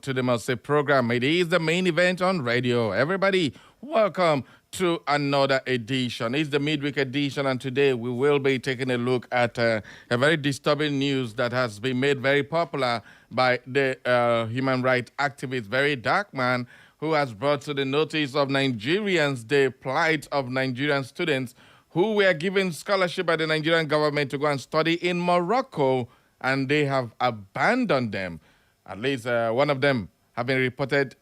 to the Mercy program. It is the main event on radio. Everybody, welcome to another edition. It's the midweek edition, and today we will be taking a look at a very disturbing news that has been made very popular by the human rights activist, very dark man, who has brought to the notice of Nigerians the plight of Nigerian students who were given scholarship by the Nigerian government to go and study in Morocco, and they have abandoned them. At least one of them have been reported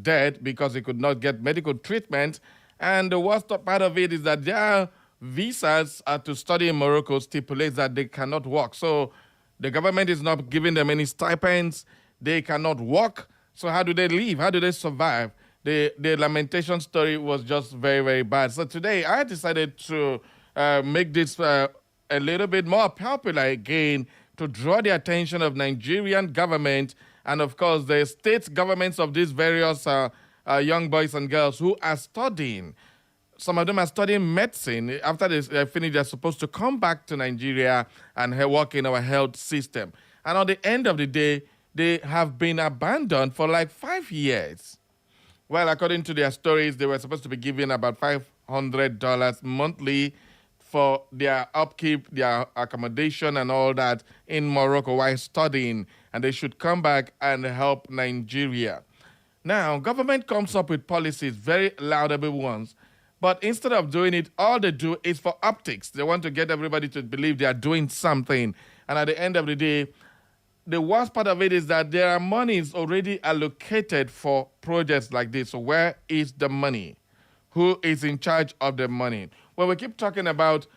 dead because he could not get medical treatment. And the worst part of it is that their visas to study in Morocco stipulates that they cannot work. So the government is not giving them any stipends. They cannot work. So how do they live? How do they survive? The lamentation story was just very, very bad. So today I decided to make this a little bit more popular again, to draw the attention of Nigerian government and, of course, the state governments of these various young boys and girls who are studying. Some of them are studying medicine. After they finish, they're supposed to come back to Nigeria and work in our health system. And on the end of the day, they have been abandoned for like 5 years. Well, according to their stories, they were supposed to be given about $500 monthly for their upkeep, their accommodation and all that in Morocco while studying, and they should come back and help Nigeria. Now, government comes up with policies, very laudable ones, but instead of doing it, all they do is for optics. They want to get everybody to believe they are doing something, and at the end of the day, the worst part of it is that there are monies already allocated for projects like this. So where is the money? Who is in charge of the money? Well, we keep talking about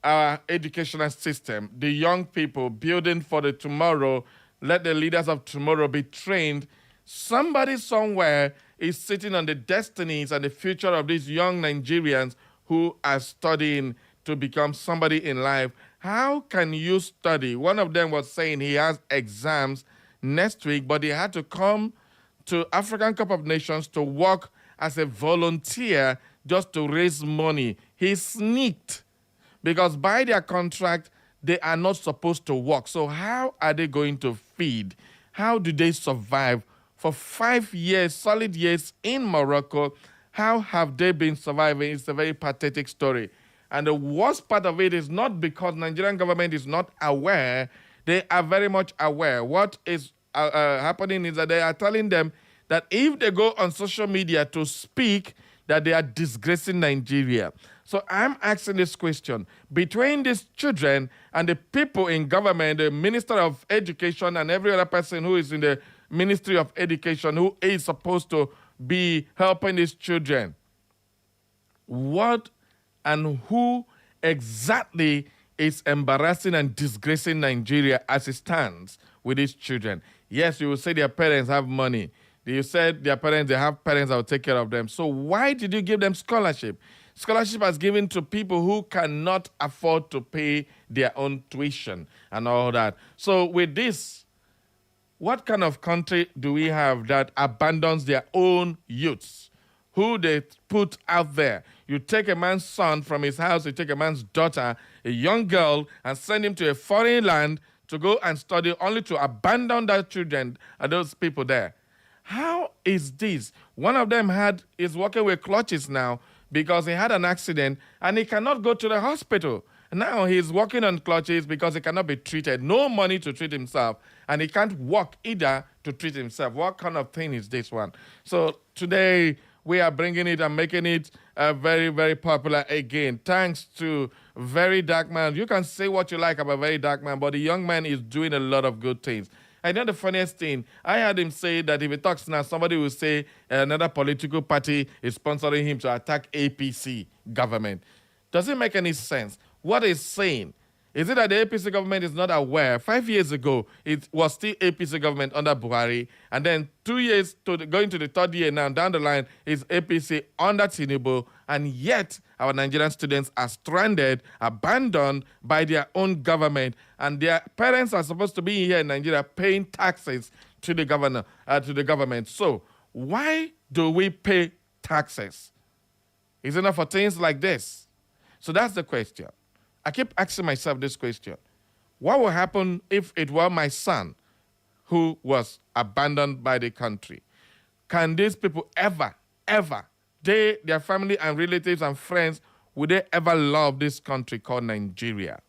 our educational system, the young people building for the tomorrow. Let the leaders of tomorrow be trained. Somebody somewhere is sitting on the destinies and the future of these young Nigerians who are studying to become somebody in life. How can you study? One of them was saying he has exams next week, but he had to come to African Cup of Nations to work as a volunteer just to raise money. He sneaked because by their contract, they are not supposed to work. So how are they going to feed? How do they survive? For 5 years, solid years in Morocco, how have they been surviving? It's a very pathetic story. And the worst part of it is not because Nigerian government is not aware. They are very much aware. What is happening is that they are telling them that if they go on social media to speak, that they are disgracing Nigeria. So I'm asking this question. Between these children and the people in government, the Minister of Education and every other person who is in the Ministry of Education who is supposed to be helping these children, what and who exactly is embarrassing and disgracing Nigeria as it stands with these children? Yes, you will say their parents have money. You said their parents, they have parents that will take care of them. So why did you give them scholarship? Scholarship is given to people who cannot afford to pay their own tuition and all that. So with this, what kind of country do we have that abandons their own youths, who they put out there? You take a man's son from his house, you take a man's daughter, a young girl, and send him to a foreign land to go and study, only to abandon that children and those people there. How is this? One of them is working with clutches now because he had an accident and he cannot go to the hospital. Now he's working on clutches because he cannot be treated. No money to treat himself, and he can't work either to treat himself. What kind of thing is this one? So today we are bringing it and making it very, very popular again. Thanks to Very Dark Man. You can say what you like about Very Dark Man, but the young man is doing a lot of good things. I know the funniest thing, I heard him say that if he talks now, somebody will say another political party is sponsoring him to attack APC government. Does it make any sense? What he's saying, is it that the APC government is not aware? 5 years ago, it was still APC government under Buhari, and then 2 years going to the third year now, down the line, is APC under Tinubu, and yet our Nigerian students are stranded, abandoned by their own government, and their parents are supposed to be here in Nigeria paying taxes to the government. So why do we pay taxes? Is it not for things like this? So that's the question. I keep asking myself this question. What will happen if it were my son who was abandoned by the country. Can these people ever, their family and relatives and friends, would they ever love this country called Nigeria?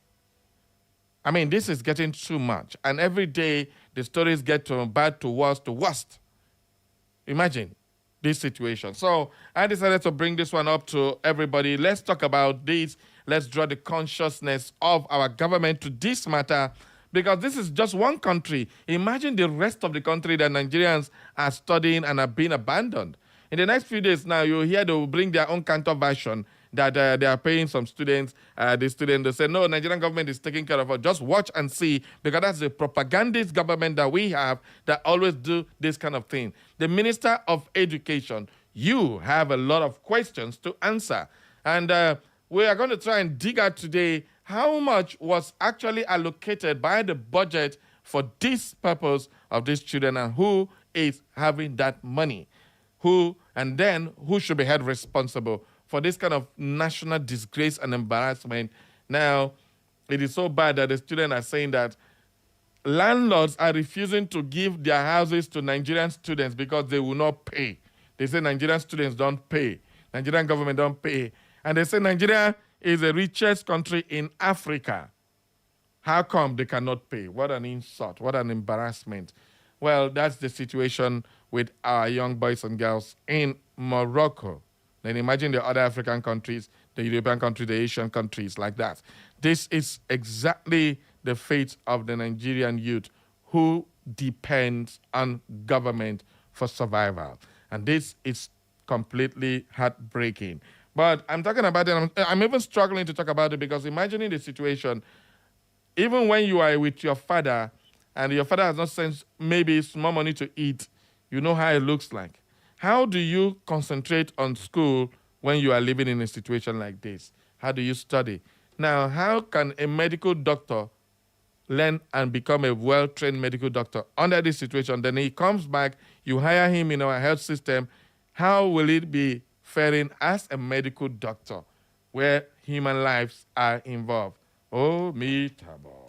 I mean, this is getting too much. And every day, the stories get from bad to worse to worst. Imagine this situation. So I decided to bring this one up to everybody. Let's talk about this. Let's draw the consciousness of our government to this matter, because this is just one country. Imagine the rest of the country that Nigerians are studying and are being abandoned. In the next few days now, you'll hear they will bring their own counter version that they are paying some students. The students, they say, no, Nigerian government is taking care of us. Just watch and see, because that's the propagandist government that we have that always do this kind of thing. The Minister of Education, you have a lot of questions to answer. And we are going to try and dig out today how much was actually allocated by the budget for this purpose of these children, and who is having that money. Who should be held responsible for this kind of national disgrace and embarrassment. Now, it is so bad that the students are saying that landlords are refusing to give their houses to Nigerian students because they will not pay. They say Nigerian students don't pay. Nigerian government don't pay. And they say Nigeria is the richest country in Africa. How come they cannot pay? What an insult. What an embarrassment. Well, that's the situation with our young boys and girls in Morocco. Then imagine the other African countries, the European countries, the Asian countries like that. This is exactly the fate of the Nigerian youth who depends on government for survival. And this is completely heartbreaking. But I'm talking about it. I'm even struggling to talk about it, because imagining the situation, even when you are with your father and your father has not sent maybe small money to eat, you know how it looks like. How do you concentrate on school when you are living in a situation like this? How do you study? Now, how can a medical doctor learn and become a well-trained medical doctor under this situation? Then he comes back, you hire him in our health system. How will it be faring as a medical doctor where human lives are involved? Oh, me tabo.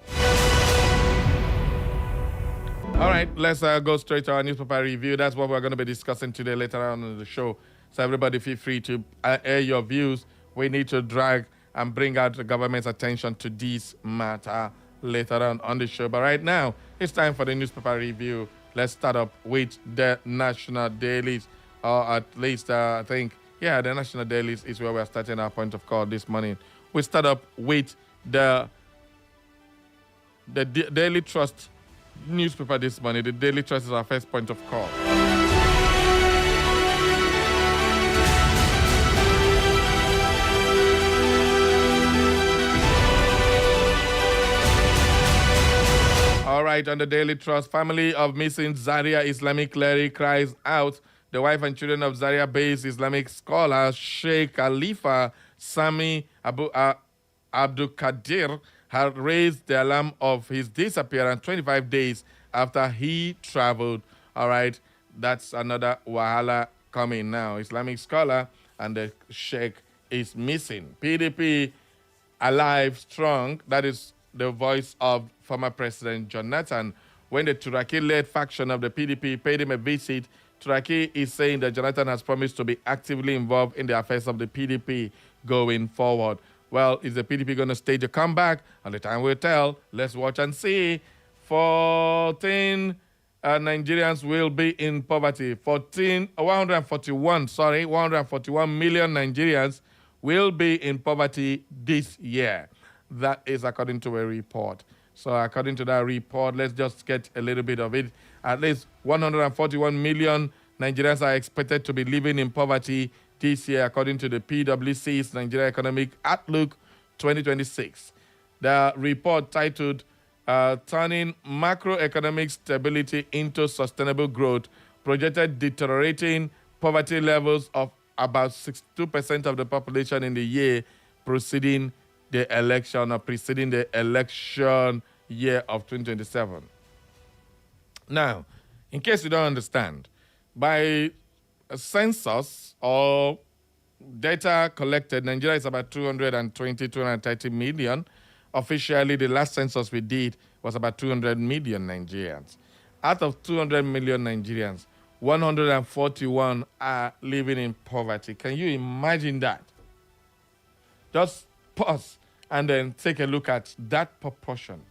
All right, let's go straight to our newspaper review. That's what we're going to be discussing today later on in the show. So everybody feel free to air your views. We need to drag and bring out the government's attention to this matter later on the show. But right now, it's time for the newspaper review. Let's start up with the national dailies, or at least I think, yeah, the national dailies is where we're starting our point of call this morning. We start up with the Daily Trust newspaper this morning. The Daily Trust is our first point of call. All right, on the Daily Trust, family of missing Zaria Islamic cleric cries out. The wife and children of Zaria-based Islamic scholar Sheikh Khalifa Sami Abdul Qadir had raised the alarm of his disappearance 25 days after he traveled. All right, that's another wahala coming now. Islamic scholar and the sheikh is missing. PDP alive, strong. That is the voice of former President Jonathan. When the Turaki-led faction of the PDP paid him a visit, Turaki is saying that Jonathan has promised to be actively involved in the affairs of the PDP going forward. Well, is the PDP going to stage a comeback? Only time will tell. Let's watch and see. 14 Nigerians will be in poverty. 141 million Nigerians will be in poverty this year. That is according to a report. So according to that report, let's just get a little bit of it. At least 141 million Nigerians are expected to be living in poverty this year, according to the PwC's Nigeria Economic Outlook 2026. The report titled Turning Macroeconomic Stability into Sustainable Growth projected deteriorating poverty levels of about 62% of the population in the year preceding the election year of 2027. Now, in case you don't understand, by census or data collected, Nigeria is about 230 million. Officially, the last census we did was about 200 million Nigerians. Out of 200 million Nigerians, 141 are living in poverty. Can you imagine that? Just pause and then take a look at that proportion.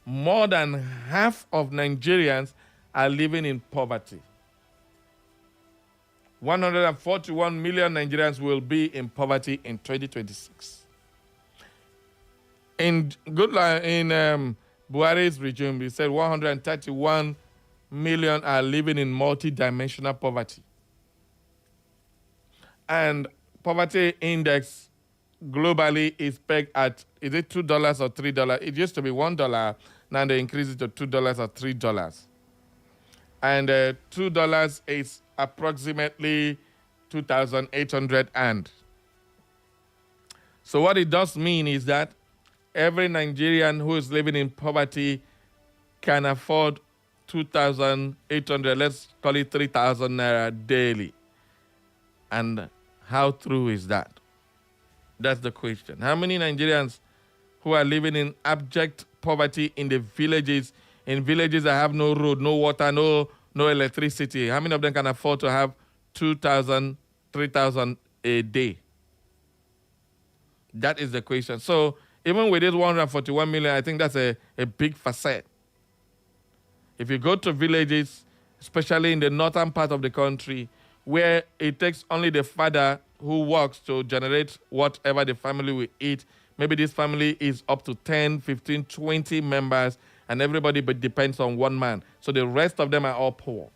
More than half of Nigerians are living in poverty. 141 million Nigerians will be in poverty in 2026. In Buhari's regime, he said 131 million are living in multi-dimensional poverty. And poverty index globally is pegged at, is it $2 or $3? It used to be $1. Now they increased it to $2 or $3. And $2 is approximately 2,800 and. So what it does mean is that every Nigerian who is living in poverty can afford 2,800, let's call it 3,000 naira daily. And how true is that? That's the question. How many Nigerians who are living in abject poverty in the villages, that have no road, no water, no electricity, how many of them can afford to have 2,000, 3,000 a day? That is the question. So even with this 141 million, I think that's a big facet. If you go to villages, especially in the northern part of the country, where it takes only the father who works to generate whatever the family will eat, maybe this family is up to 10, 15, 20 members, and everybody but depends on one man. So the rest of them are all poor.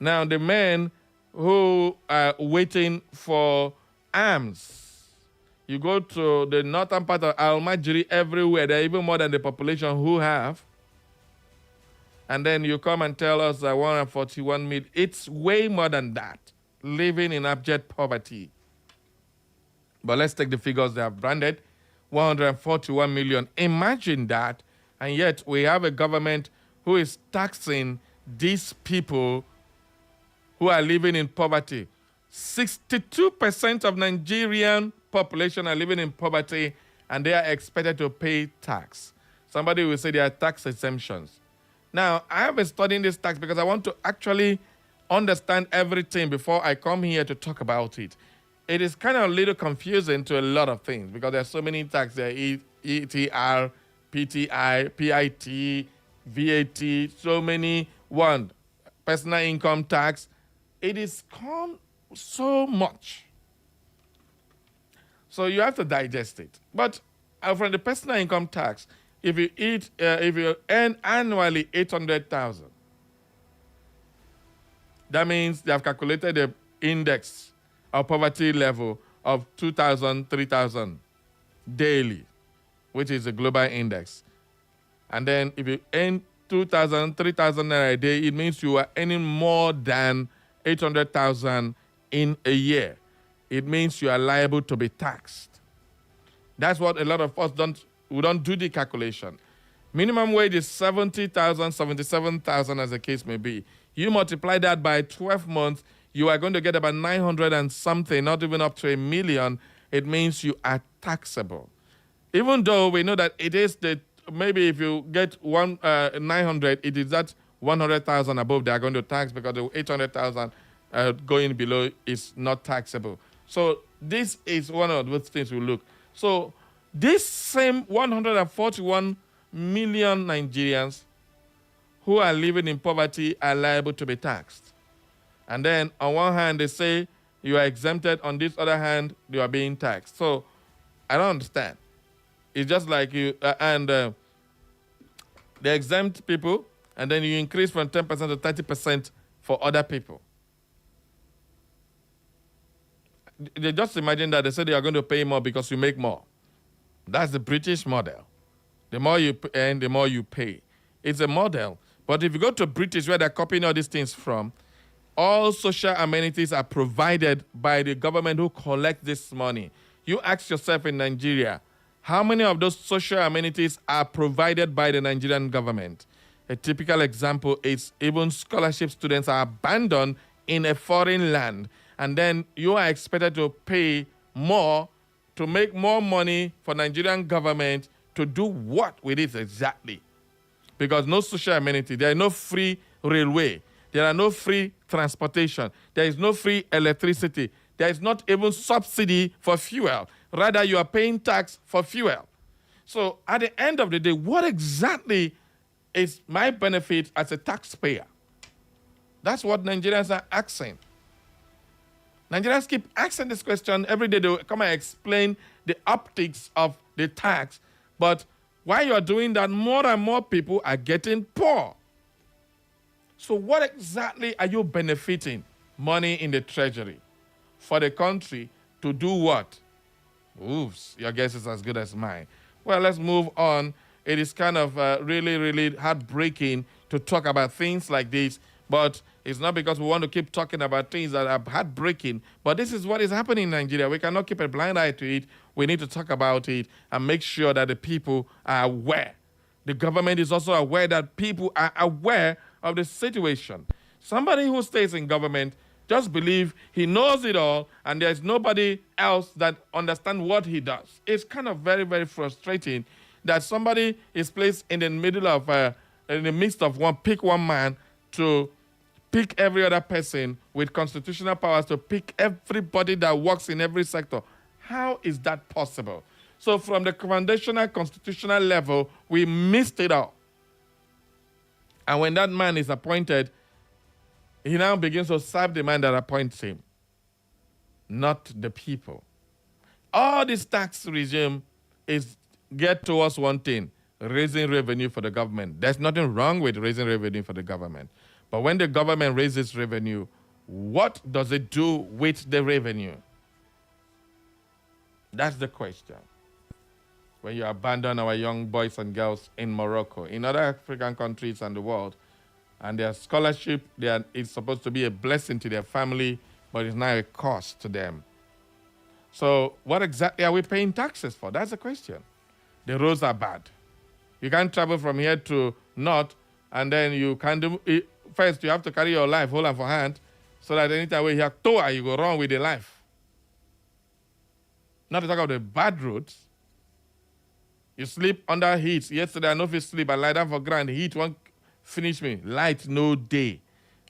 Now, the men who are waiting for arms, you go to the northern part of Almajiri, everywhere, there are even more than the population who have. And then you come and tell us that 141 million, it's way more than that, living in abject poverty. But let's take the figures they have branded, 141 million. Imagine that, and yet we have a government who is taxing these people who are living in poverty. 62% of Nigerian population are living in poverty, and they are expected to pay tax. Somebody will say there are tax exemptions. Now, I have been studying this tax because I want to actually understand everything before I come here to talk about it. It is kind of a little confusing to a lot of things because there are so many taxes there, ETR, PTI, PIT, VAT, so many. One, personal income tax. It is come so much. So you have to digest it. But from the personal income tax, if you earn annually 800,000, that means they have calculated the index of poverty level of 2,000, 3,000 daily, which is the global index. And then if you earn 2,000, 3,000 naira a day, it means you are earning more than 800,000 in a year. It means you are liable to be taxed. That's what a lot of us we don't do the calculation. Minimum wage is 70,000, 77,000 as the case may be. You multiply that by 12 months, you are going to get about 900 and something, not even up to $1 million. It means you are taxable. Even though we know that it is maybe if you get 900, it is that 100,000 above they are going to tax because the 800,000 going below is not taxable. So this is one of those things we look. So this same 141 million Nigerians who are living in poverty are liable to be taxed. And then on one hand, they say you are exempted. On this other hand, you are being taxed. So I don't understand. It's just like you, they exempt people, and then you increase from 10% to 30% for other people. They just imagine that they say they are going to pay more because you make more. That's the British model. The more you earn, the more you pay. It's a model. But if you go to British, where they're copying all these things from, all social amenities are provided by the government who collect this money. You ask yourself in Nigeria, how many of those social amenities are provided by the Nigerian government? A typical example is even scholarship students are abandoned in a foreign land, and then you are expected to pay more to make more money for Nigerian government to do what with it exactly? because no social amenity. There is no free railway. There are no free transportation. There is no free electricity. There is not even subsidy for fuel. Rather, you are paying tax for fuel. So at the end of the day, what exactly is my benefit as a taxpayer? That's what Nigerians are asking. Nigerians keep asking this question every day. They come and explain the optics of the tax. But while you're doing that, more and more people are getting poor. So what exactly are you benefiting? Money in the treasury for the country to do what? Oops, your guess is as good as mine. Well, let's move on. It is kind of really, really heartbreaking to talk about things like this, but it's not because we want to keep talking about things that are heartbreaking, but this is what is happening in Nigeria. We cannot keep a blind eye to it. We need to talk about it and make sure that the people are aware. The government is also aware that people are aware of the situation. Somebody who stays in government just believe he knows it all and there's nobody else that understands what he does. It's kind of very, very frustrating that somebody is placed in the middle of, in the midst of pick one man to pick every other person with constitutional powers to pick everybody that works in every sector. How is that possible? So from the foundational constitutional level, we missed it all. And when that man is appointed, he now begins to serve the man that appoints him, not the people. All this tax regime is get towards one thing, raising revenue for the government. There's nothing wrong with raising revenue for the government. But when the government raises revenue, what does it do with the revenue? That's the question. When you abandon our young boys and girls in Morocco, in other African countries and the world, and their scholarship is supposed to be a blessing to their family, but it's now a cost to them. So what exactly are we paying taxes for? That's the question. The roads are bad. You can't travel from here to north, and then you can't do it. First, you have to carry your life hold on for hand, so that anytime we hear tour, you go wrong with the life. Not to talk about the bad roads. You sleep under heat. Yesterday, I know if you sleep, I lie down for ground. The heat won't finish me. Light, no day.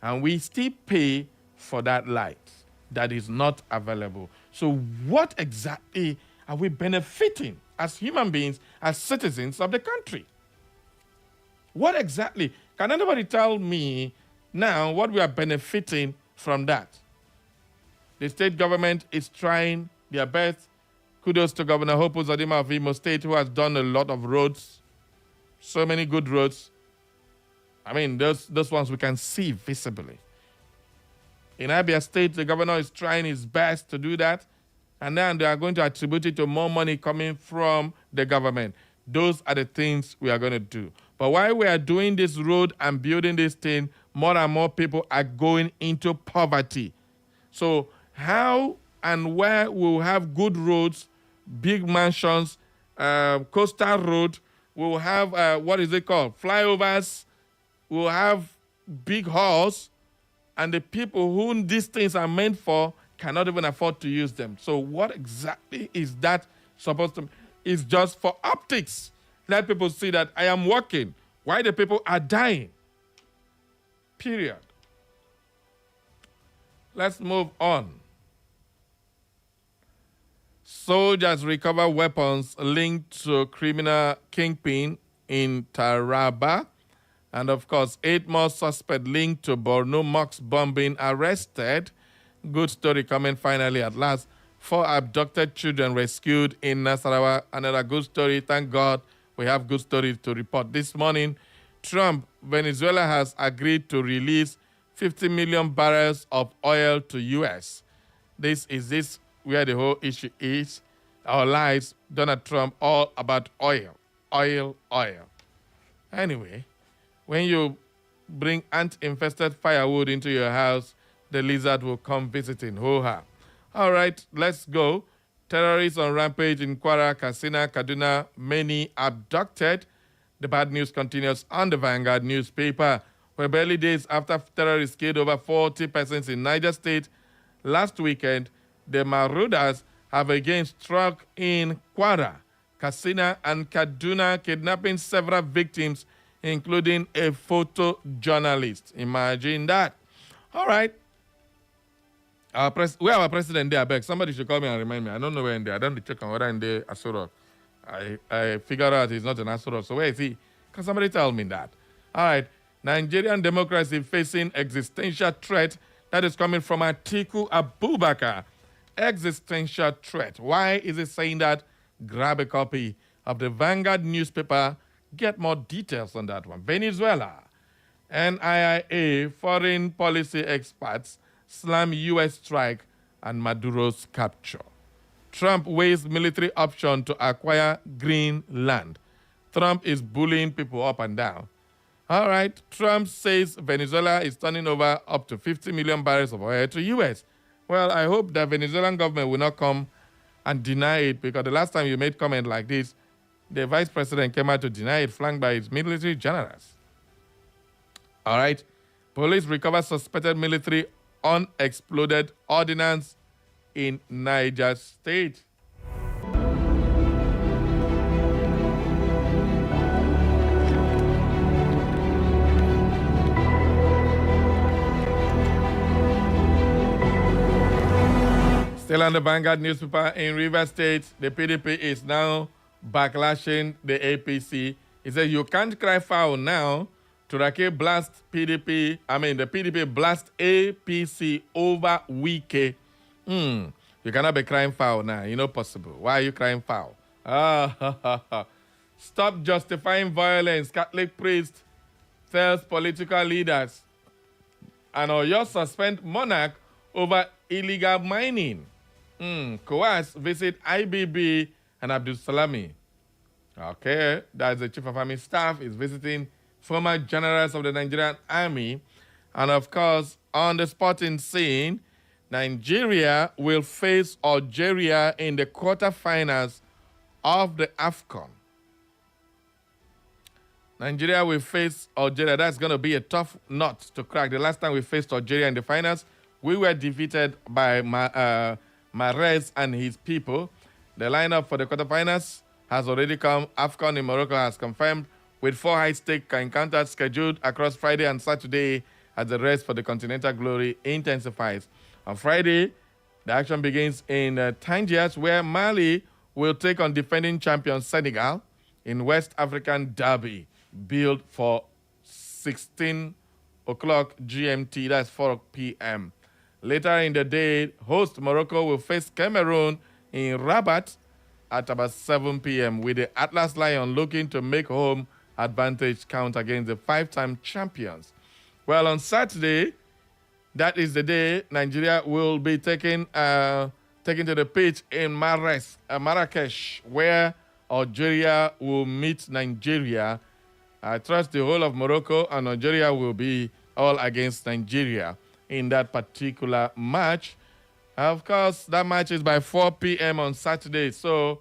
And we still pay for that light that is not available. So what exactly are we benefiting as human beings, as citizens of the country? What exactly? Can anybody tell me now what we are benefiting from that? The state government is trying their best. Kudos to Governor Hope Uzodimma of Imo State, who has done a lot of roads, so many good roads. I mean, those ones we can see visibly. In Abia State, the governor is trying his best to do that, and then they are going to attribute it to more money coming from the government. Those are the things we are going to do. But while we are doing this road and building this thing, more and more people are going into poverty. So how and where we'll have good roads, big mansions, coastal road, we'll have, what is it called, flyovers, we'll have big halls, and the people whom these things are meant for cannot even afford to use them. So what exactly is that supposed to be? It's just for optics. Let people see that I am working while the people are dying. Period. Let's move on. Soldiers recover weapons linked to criminal kingpin in Taraba. And of course, 8 more suspects linked to Borno mosque bombing arrested. Good story coming finally at last. 4 abducted children rescued in Nasarawa. Another good story. Thank God we have good stories to report. This morning, Venezuela has agreed to release 50 million barrels of oil to U.S. This where the whole issue is. Our lives, Donald Trump, all about oil. Oil. Anyway, when you bring ant-infested firewood into your house, the lizard will come visiting. Ho-ha. All right, let's go. Terrorists on rampage in Kwara, Katsina, Kaduna, many abducted. The bad news continues on the Vanguard newspaper, where barely days after terrorists killed over 40 persons in Niger State last weekend, the marauders have again struck in Kwara, Katsina, and Kaduna, kidnapping several victims including a photojournalist. Imagine that. All right. Where our president there, I beg. Somebody should call me and remind me. I don't know where in there. I don't check on whether in there Asura. I figured out he's not an Asura. So where is he? Can somebody tell me that? All right. Nigerian democracy facing existential threat that is coming from Atiku Abubakar. Existential threat. Why is he saying that? Grab a copy of the Vanguard newspaper. Get more details on that one. Venezuela. NIA foreign policy experts slam U.S. strike and Maduro's capture. Trump weighs military option to acquire green land. Trump is bullying people up and down. All right, Trump says Venezuela is turning over up to 50 million barrels of oil to U.S. Well, I hope the Venezuelan government will not come and deny it, because the last time you made comment like this, the vice president came out to deny it, flanked by his military generals. All right, police recover suspected military unexploded ordnance in Niger State. Still on the Vanguard newspaper, in Rivers State, the PDP is now backlashing the APC. He says you can't cry foul now. Turaki blast PDP, the PDP blast APC over Wike. You cannot be crying foul now. You know possible. Why are you crying foul? Stop justifying violence. Catholic priest tells political leaders. And Oyo suspend monarch over illegal mining. Coas visit IBB and Abdul Salami. Okay, that's the chief of army staff is visiting former generals of the Nigerian army. And of course, on the sporting scene, Nigeria will face Algeria in the quarterfinals of the AFCON. Nigeria will face Algeria. That's going to be a tough nut to crack. The last time we faced Algeria in the finals, we were defeated by Mahrez and his people. The lineup for the quarterfinals has already come. AFCON in Morocco has confirmed, with 4 high-stake encounters scheduled across Friday and Saturday as the race for the continental glory intensifies. On Friday, the action begins in Tangiers, where Mali will take on defending champion Senegal in West African Derby, billed for 16 o'clock GMT, that's 4 p.m. Later in the day, host Morocco will face Cameroon in Rabat at about 7 p.m. with the Atlas Lion looking to make home advantage count against the 5-time champions. Well, on Saturday, that is the day Nigeria will be taken to the pitch in Marrakesh, where Algeria will meet Nigeria. I trust the whole of Morocco and Algeria will be all against Nigeria in that particular match. Of course, that match is by 4 p.m. on Saturday. So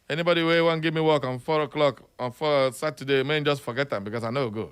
anybody who want to give me work on 4 o'clock on Saturday, man, just forget that because I know go.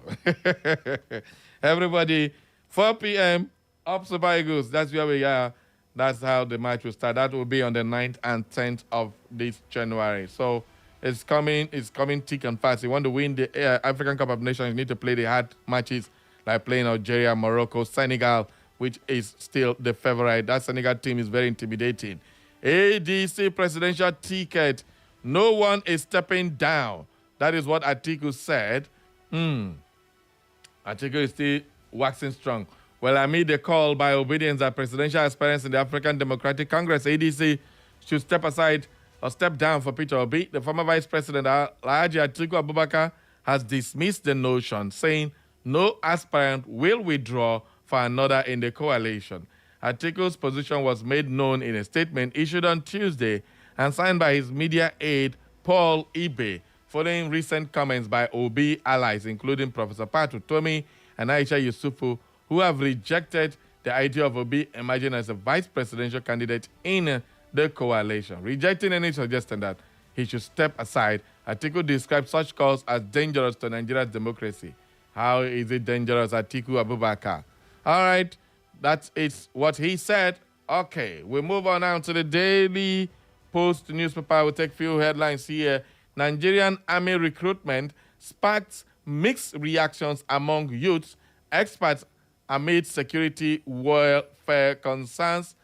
Everybody, 4 p.m. up Super Eagles. That's where we are. That's how the match will start. That will be on the 9th and 10th of this January. So it's coming thick and fast. You want to win the African Cup of Nations, you need to play the hard matches like playing Algeria, Morocco, Senegal, which is still the favorite. That Senegal team is very intimidating. ADC presidential ticket. No one is stepping down. That is what Atiku said. Atiku is still waxing strong. Well, amid the call by obedience that presidential aspirants in the African Democratic Congress, ADC, should step aside or step down for Peter Obi, the former vice president, Alhaji Atiku Abubakar, has dismissed the notion, saying no aspirant will withdraw for another in the coalition. Atiku's position was made known in a statement issued on Tuesday and signed by his media aide, Paul Ibe, following recent comments by Obi allies, including Professor Patu Tomi and Aisha Yusufu, who have rejected the idea of Obi emerging as a vice presidential candidate in the coalition, rejecting any suggestion that he should step aside. Atiku described such calls as dangerous to Nigeria's democracy. How is it dangerous, Atiku Abubakar? All right, that is what he said. Okay, we move on now to the Daily Post newspaper. We'll take a few headlines here. Nigerian army recruitment sparks mixed reactions among youths, experts amid security welfare concerns.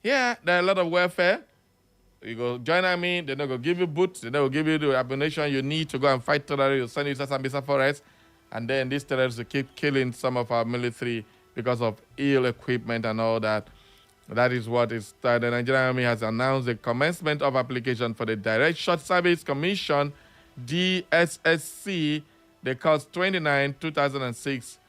Yeah, there are a lot of welfare. You go join army, they're not going to give you boots, they're not going to give you the ammunition you need to go and fight terrorists. You'll send you to Sambisa Forest. And then these terrorists will keep killing some of our military because of ill equipment and all that. That is what is the Nigerian Army has announced the commencement of application for the Direct Short Service Commission, DSSC, the cost 29, 2006.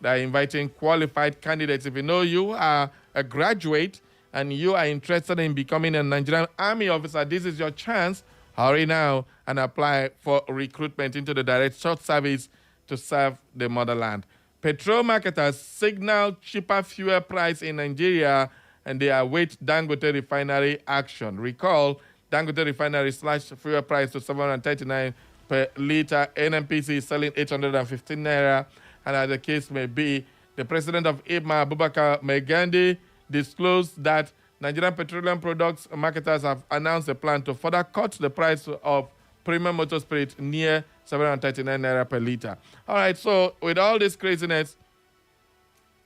They're inviting qualified candidates. If you know you are a graduate and you are interested in becoming a Nigerian Army officer, this is your chance. Hurry now and apply for recruitment into the Direct Short Service to serve the motherland. Petrol marketers signal cheaper fuel price in Nigeria and they await Dangote refinery action. Recall, Dangote refinery slashed fuel price to 739 per liter. NNPC is selling 815 naira. And as the case may be, the president of IPMA, Abubakar Megandi, disclosed that Nigerian petroleum products marketers have announced a plan to further cut the price of premium motor spirit near 739 naira per liter. All right, so with all this craziness,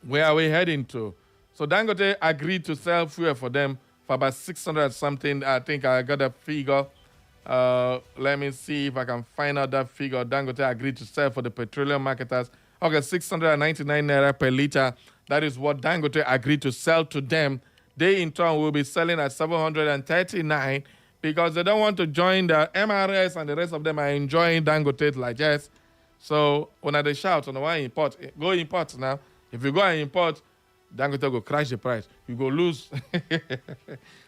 where are we heading to? So Dangote agreed to sell fuel for them for about 600 something. I think I got a figure. Let me see if I can find out that figure. Dangote agreed to sell for the petroleum marketers. Okay, 699 naira per liter. That is what Dangote agreed to sell to them. They, in turn, will be selling at 739 because they don't want to join the MRS and the rest of them are enjoying Dangote like this. So when they shout on the one import, go import now. If you go and import, Dangote will crash the price. You go lose.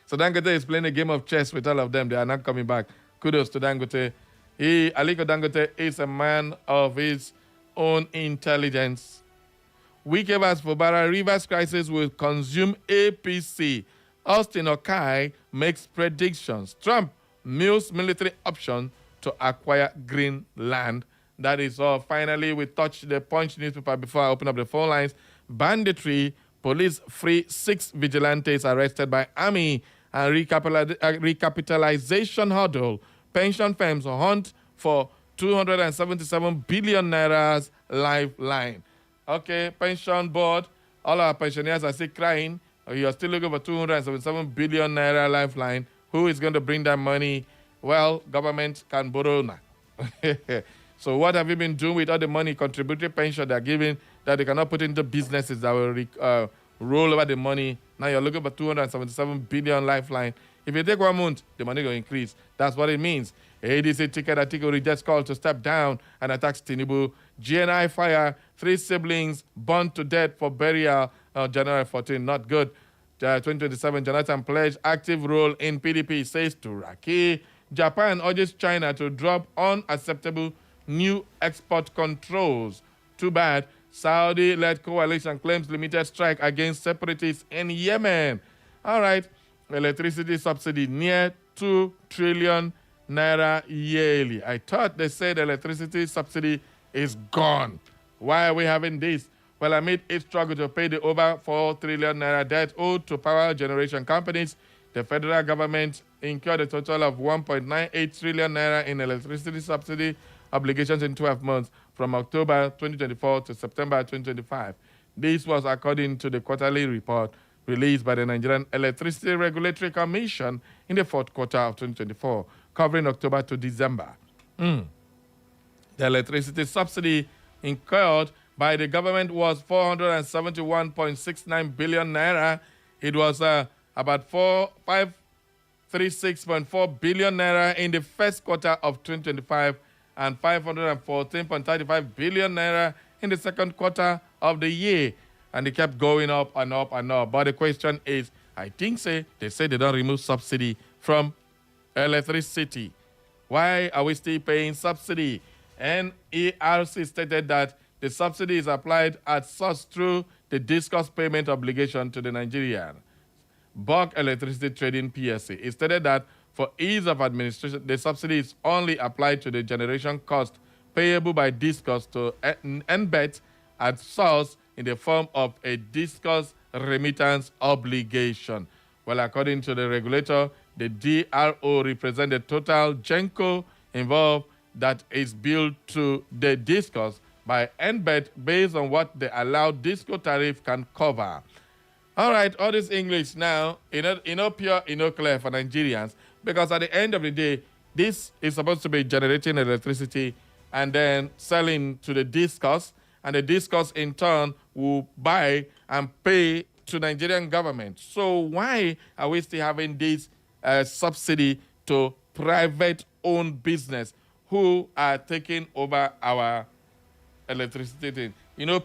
So Dangote is playing a game of chess with all of them. They are not coming back. Kudos to Dangote. Aliko Dangote is a man of his own intelligence. Wike vs. Fubara, Rivers crisis will consume APC. Austin Okai makes predictions. Trump mills military option to acquire green land. That is all. Finally, we touched the Punch newspaper before I open up the phone lines. Banditry, police free 6 vigilantes arrested by army and recapitalization hurdle. Pension firms hunt for 277 billion naira's lifeline. Okay, pension board, all our pensioners are still crying. You're still looking for 277 billion naira lifeline. Who is going to bring that money? Well, government can borrow now. So what have you been doing with all the money, contributory pension they're giving that they cannot put into businesses that will roll over the money? Now you're looking for 277 billion lifeline. If you take 1 month, the money will increase. That's what it means. ADC ticket article rejects call to step down and attacks Tinubu. GNI fire, 3 siblings burned to death for burial on January 14. Not good. 2027, Jonathan pledged active role in PDP, says Turaki. Japan urges China to drop unacceptable new export controls. Too bad. Saudi-led coalition claims limited strike against separatists in Yemen. All right. Electricity subsidy near 2 trillion naira yearly. I thought they said electricity subsidy is gone. Why are we having this? Well, amid its struggle to pay the over 4 trillion naira debt owed to power generation companies, the federal government incurred a total of 1.98 trillion naira in electricity subsidy obligations in 12 months from October 2024 to September 2025. This was according to the quarterly report released by the Nigerian Electricity Regulatory Commission in the 4th quarter of 2024, covering October to December. The electricity subsidy incurred by the government was 471.69 billion naira. It was about 536.4 billion naira in the first quarter of 2025 and 514.35 billion naira in the second quarter of the year. And it kept going up and up and up. But the question is, I think they say they don't remove subsidy from electricity. Why are we still paying subsidy? NERC stated that the subsidy is applied at source through the discussed payment obligation to the Nigerian Bulk Electricity Trading PSC. It stated that for ease of administration, the subsidy is only applied to the generation cost payable by discuss to NBET at source in the form of a discuss remittance obligation. Well, according to the regulator, the DRO represents the total GENCO involved that is billed to the discos by NBET based on what the allowed disco tariff can cover. All right, all this English now, pure, clear for Nigerians, because at the end of the day, this is supposed to be generating electricity and then selling to the discos, and the discos in turn will buy and pay to Nigerian government. So why are we still having this subsidy to private-owned business who are taking over our electricity thing?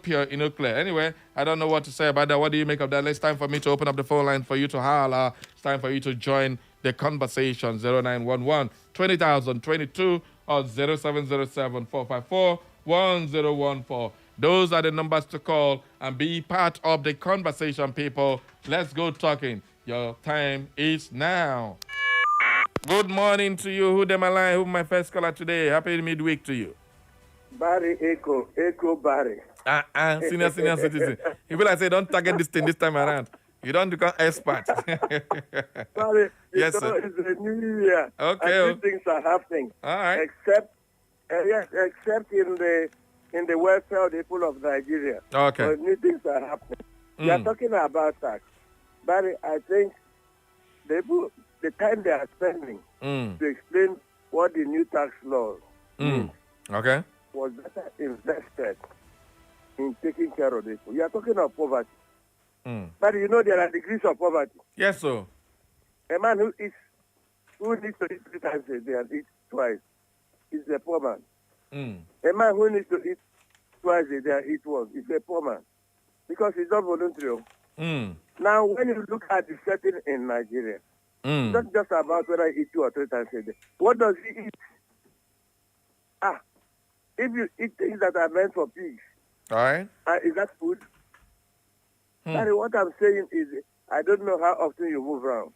Pure, clear. Anyway, I don't know what to say about that. What do you make of that? It's time for me to open up the phone line for you to holler. It's time for you to join the conversation. 0911 20,022 or 0707 454 1014. Those are the numbers to call and be part of the conversation, people. Let's go talking. Your time is now. Good morning to you. Who am I line? Who my first caller today? Happy midweek to you. Barry Echo Barry. Senior citizen. If I say don't target this thing this time around, you don't become expert. Barry, yes, sir. It's a new year. Okay. And things are happening. All right. Except in the welfare of the people of Nigeria. Okay. So new things are happening. We are talking about tax. Barry, I think the time they are spending to explain what the new tax laws mean okay. was better invested in taking care of the people. You are talking of poverty. But there are degrees of poverty. Yes, sir. A man who needs to eat 3 times a day and eat twice is a poor man. A man who needs to eat twice a day and eat once is a poor man because he's not voluntary. Now, when you look at the setting in Nigeria, it's not just about whether he eats 2 or 3 times a day. What does he eat? If you eat things that are meant for pigs, all right, is that food? Barry, what I'm saying is, I don't know how often you move around.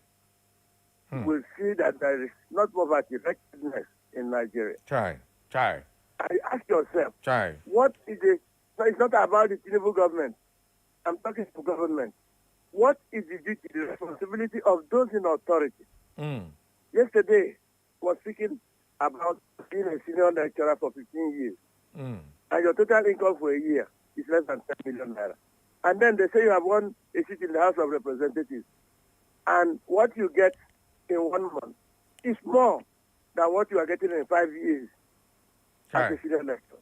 You will see that there is not poverty, wretchedness in Nigeria. Try. Ask yourself, what is it? So it's not about the Tinubu government. I'm talking to government. What is the duty, the responsibility of those in authority? Yesterday, was speaking about being a senior lecturer for 15 years. And your total income for a year is less than 10 million naira. And then they say you have won a seat in the House of Representatives. And what you get in 1 month is more than what you are getting in 5 years as a senior lecturer.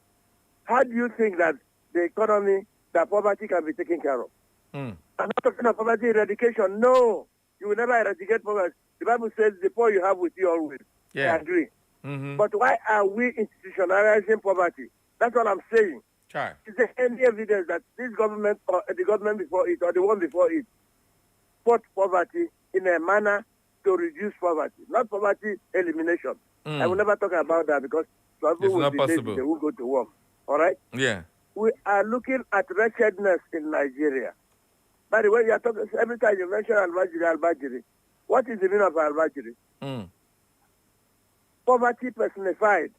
How do you think that the economy, that poverty can be taken care of? I'm not talking about poverty eradication. No, you will never eradicate poverty. The Bible says the poor you have with you always. Yeah. I agree. But why are we institutionalizing poverty? That's what I'm saying. Is there any evidence that this government or the government before it or the one before it fought poverty in a manner to reduce poverty, not poverty elimination? I will never talk about that because some people will be lazy, they will go to work. All right? Yeah. We are looking at wretchedness in Nigeria. By the way, you are talking, every time you mention Al-Bajiri, what is the meaning of Al-Bajiri? Poverty personified.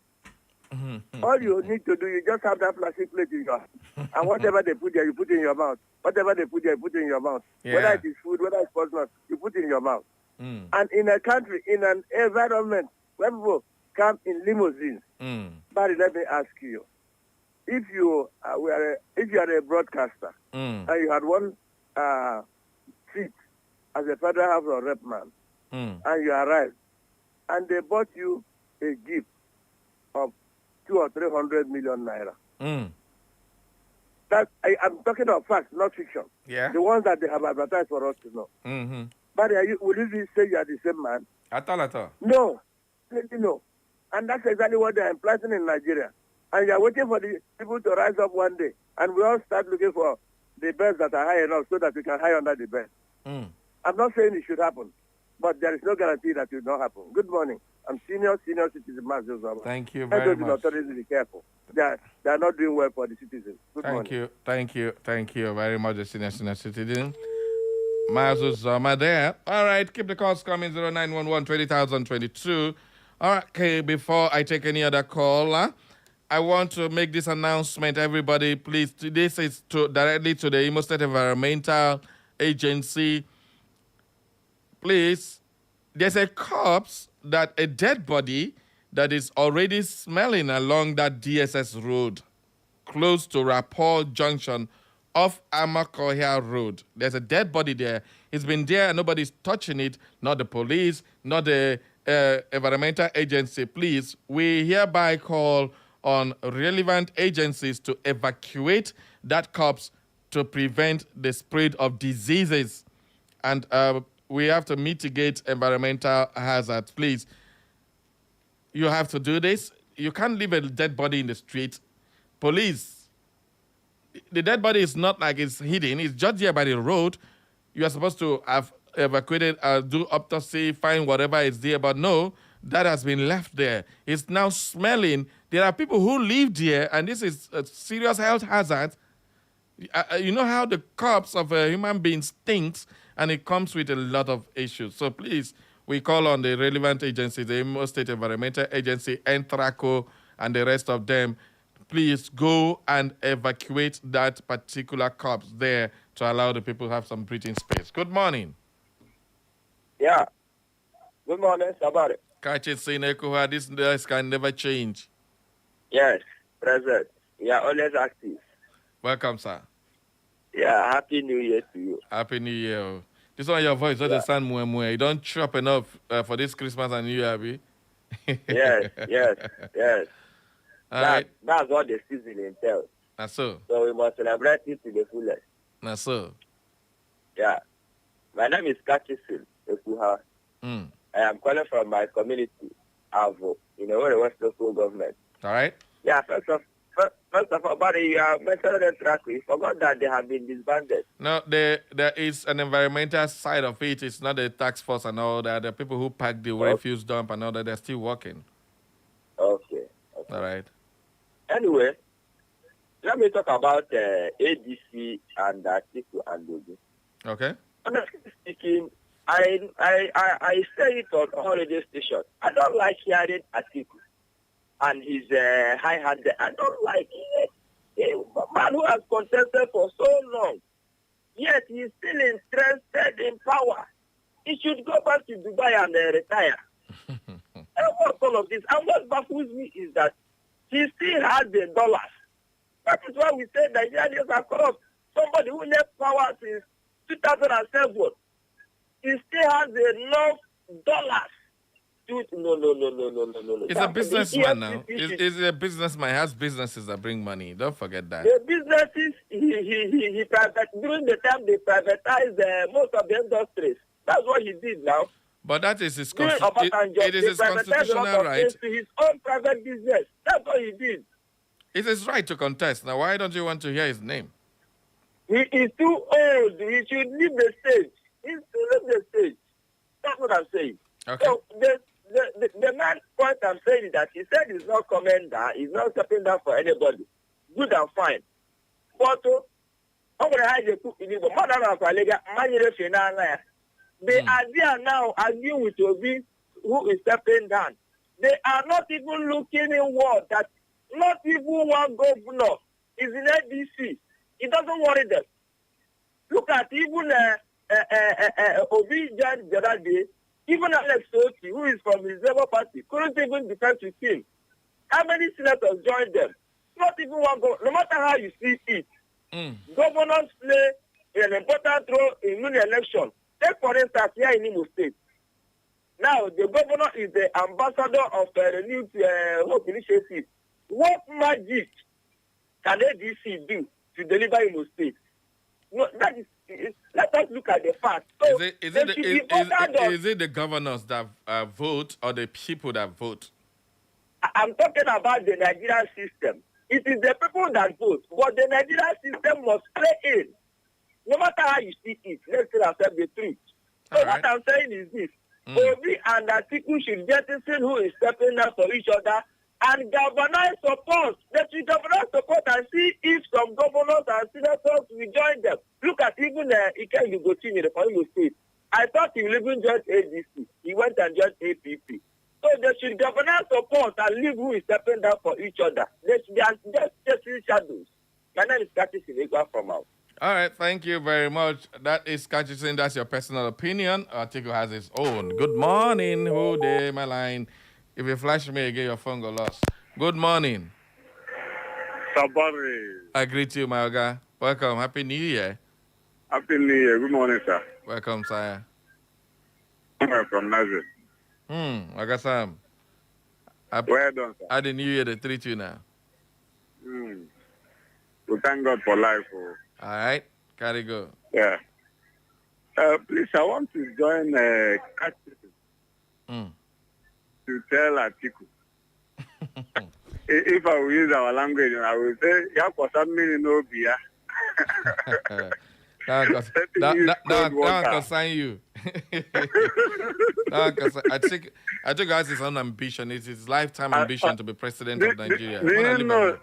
All you need to do, you just have that plastic plate in your hand. And whatever they put there, you put in your mouth. Whatever they put there, you put in your mouth. Yeah. Whether it is food, whether it's personal, you put in your mouth. And in a country, in an environment where people come in limousines, Barry, let me ask you, if you are a broadcaster and you had one seat as a federal House of Rep man, and you arrived, and they bought you a gift of 200 or 300 million naira. That I'm talking of facts, not fiction. Yeah. The ones that they have advertised for us to know. But will you say you are the same man? At all. No. No. And that's exactly what they are implanting in Nigeria. And you are waiting for the people to rise up one day. And we all start looking for the beds that are high enough so that we can hide under the bed. I'm not saying it should happen, but there is no guarantee that it will not happen. Good morning. I'm senior citizen, Master Zama. Thank you very much. Authorities be careful. They are not doing well for the citizens. Good morning. Thank you very much, the senior citizen. Mazu Zama there. All right, keep the calls coming, 0911 20,022. All right, okay, before I take any other call, I want to make this announcement, everybody. Please, this is directly to the Imo State Environmental Agency. Please, there's a corpse, a dead body that is already smelling along that DSS road, close to Rapport Junction off Amakohia Road. There's a dead body there. It's been there and nobody's touching it, not the police, not the environmental agency. Please, we hereby call on relevant agencies to evacuate that corpse to prevent the spread of diseases. And we have to mitigate environmental hazards. Please, you have to do this. You can't leave a dead body in the street. Police, the dead body is not like it's hidden. It's just here by the road. You are supposed to have evacuated, do autopsy, find whatever is there. But no, that has been left there. It's now smelling. There are people who live there, and this is a serious health hazard. You know how the corpse of a human being stinks, and it comes with a lot of issues. So please, we call on the relevant agencies, the Imo State Environmental Agency, Entraco, and the rest of them. Please go and evacuate that particular corpse there to allow the people to have some breathing space. Good morning. Yeah. Good morning, Sabari. Catch it, Sinekuha. This can never change. Yes, present. We are always active. Welcome, sir. Yeah, Happy New Year to you. Happy New Year. This one, your voice doesn't sound mwe. You don't chop enough for this Christmas and New Year, Abi. Yes. That's what the season entails. That's so. So we must celebrate it to the fullest. That's so. Yeah. My name is Kachisin Ekuha. I am calling from my community, Avo, in the West Local Government. All right. Yeah, first of all, buddy, you have mentioned the track. We forgot that they have been disbanded. No, there is an environmental side of it. It's not the tax force and all that. The people who pack the refuse dump and all that, they're still working. Okay. All right. Anyway, let me talk about ADC and Atiku and Dogo. Okay. Honestly speaking, I say it on all radio stations. I don't like hearing Atiku and his high-handed. I don't like it. A man who has contested for so long, yet he's still interested in power. He should go back to Dubai and retire. And what's all of this? And what baffles me is that he still has the dollars. That is why we say Nigerians are corrupt. Somebody who left power since 2007, he still has enough dollars. No. It's a businessman now. It's a businessman. He has businesses that bring money. Don't forget that. The businesses, he during the time they privatized most of the industries. That's what he did now. But that is his, it is his constitutional right. To his own private business. That's what he did. It's his right to contest. Now, why don't you want to hear his name? He is too old. He should leave the stage. He should leave the stage. That's what I'm saying. Okay. So the man's point I'm saying is that he said he's not coming down. He's not stepping down for anybody. Good and fine. But I'm going to hide the cook in the They are there now arguing with Obi, who is stepping down. They are not even looking inward that not even one governor is in ADC. It doesn't worry them. Look at even Obi Jan the other day, even Alex Oti, who is from his Labour Party, couldn't even defend his team. How many senators joined them? Not even one governor. No matter how you see it, governors play an important role in any election. Take, for instance, here in Imo State. Now, the governor is the ambassador of the renewed Hope Initiative. What magic can ADC do to deliver Imo State? No, that is, let us look at the facts. So is it the governors that vote or the people that vote? I'm talking about the Nigerian system. It is the people that vote, but the Nigerian system must play in. No matter how you see it, let's say accept the truth. So what I'm saying is this. Obi and Atiku should jettison who is stepping up for each other and galvanize support. They should galvanize support and see if some governors and senators will join them. Look at even Ike Yugotini, the Imo State. I thought he will even join ADC. He went and joined APP. So they should galvanize support and leave who is stepping down for each other. They are just chasing shadows. My name is Curtis Inegwa from out. All right, thank you very much. That is Kachisin. That's your personal opinion. Atiku has his own. Good morning. Who there, my line? If you flash me again, your phone go lost. Good morning. Sabari. I greet you, my guy. Welcome. Happy New Year. Happy New Year. Good morning, sir. Welcome, sire. I'm from Nazareth. I got some. Well done, sir. How the New Year they treat you now? We thank God for life. Oh. All right. Carry go. Yeah. Please, I want to join to tell Atiku. If I will use our language, I will say, "Ya kosamini no biya." That concern you. I think that's his own ambition. It's his lifetime ambition to be president of Nigeria. Do you know,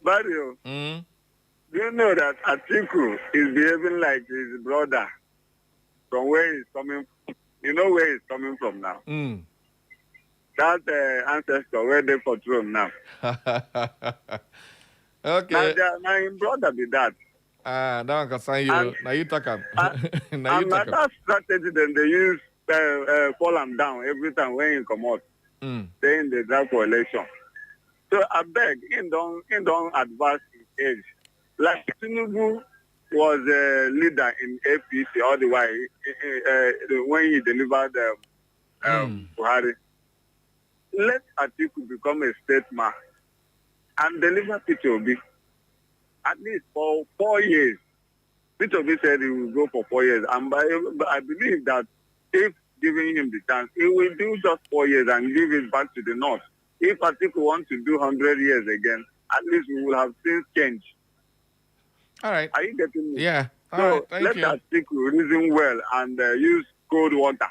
Barrio? Do you know that Atiku is behaving like his brother from where he's coming from? You know where he's coming from now? That ancestor where they for throne now. Okay. Now his brother be that. That one concern you. Now you talk up. Now you talk that strategy then they use fall him down every time when he come out. Saying they drive for election. So I beg, he don't advance his age. Like Tinubu was a leader in APC all the way when he delivered Buhari. Let Atiku become a statesman and deliver P2B at least for 4 years. P2B said he will go for 4 years, and I believe that if giving him the chance, he will do just 4 years and give it back to the north. If Atiku wants to do 100 years again, at least we will have things change. All right. Are you getting me? Yeah. All right. Thank you. Let Atiku reason well and use cold water.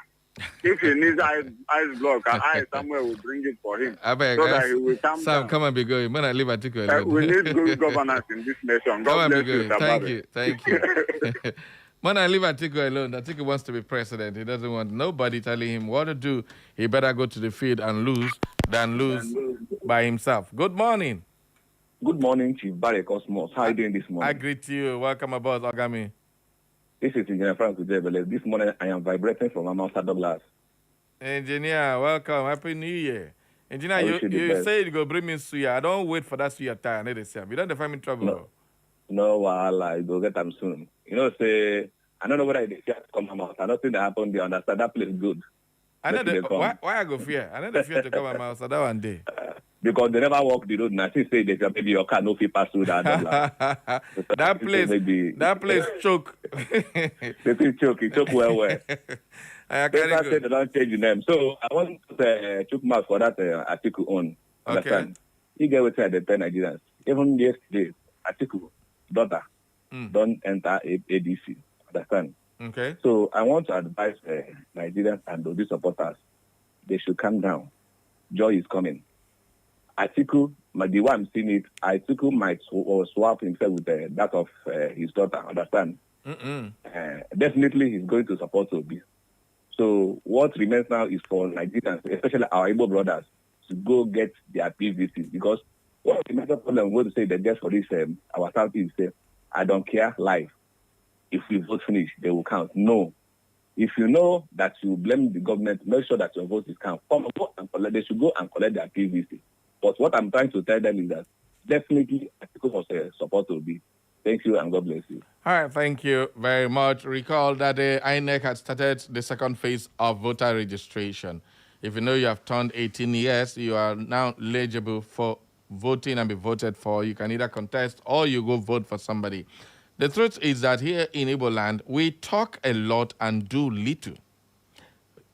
If he needs ice block, I somewhere will bring it for him. I beg, so that he will calm Sam, down. come and be going. When I leave Atiku alone. We need good governance in this nation. God bless you, Tabari. Thank you. When I leave Atiku alone, Atiku wants to be president. He doesn't want nobody telling him what to do. He better go to the field and lose than lose by himself. Good morning. Good morning, Chief Barry Cosmos. How are you doing this morning? I greet you. Welcome aboard, Ogami. This is Engineer Frank Ujebele. This morning I am vibrating from Amasa Douglas. Engineer, welcome. Happy New Year. Engineer, you say you go bring me suya. I don't wait for that suya time. You don't find me trouble. No, I go get them soon. You know, say, I don't know whether they fear to come out. I don't think that happened. They understand that place good. I know why I go fear? I know the fear to come out that one day. Because they never walk the road. And I think say they maybe your car no fit pass through that. that place choke. It choke well. They say they don't change the name. So I want to choke mark for that article on. Understand? Okay. You get what I tell Nigerians. Even yesterday, article daughter don't enter ADC. Understand? Okay. So I want to advise Nigerians and those supporters, they should calm down. Joy is coming. Atiku, the way I'm seeing it, Atiku might swap himself with that of his daughter. Understand? Definitely, he's going to support Obi. So what remains now is for Nigerians, especially our Igbo brothers, to go get their PVC. Because what the major problem I'm going to say that just for this, our Southeast say, I don't care, life. If we vote finish, they will count. No. If you know that you blame the government, make sure that your vote is count. Come vote and collect. They should go and collect their PVC. But what I'm trying to tell them is that definitely Atiku must support Obi. Thank you and God bless you. All right, thank you very much. Recall that the INEC had started the second phase of voter registration. If you know you have turned 18 years, you are now eligible for voting and be voted for. You can either contest or you go vote for somebody. The truth is that here in Igbo land, we talk a lot and do little.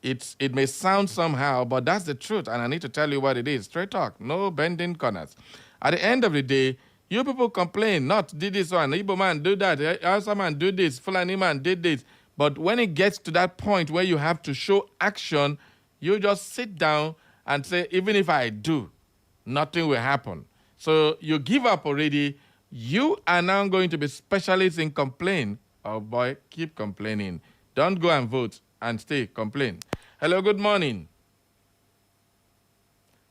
It may sound somehow, but that's the truth, and I need to tell you what it is. Straight talk, no bending corners. At the end of the day, you people complain, not did this one, Igbo man do that, Hausa man do this, Fulani man did this. But when it gets to that point where you have to show action, you just sit down and say, even if I do, nothing will happen. So you give up already. You are now going to be specialists in complain. Oh boy, keep complaining. Don't go and vote and stay, complain. Hello, good morning.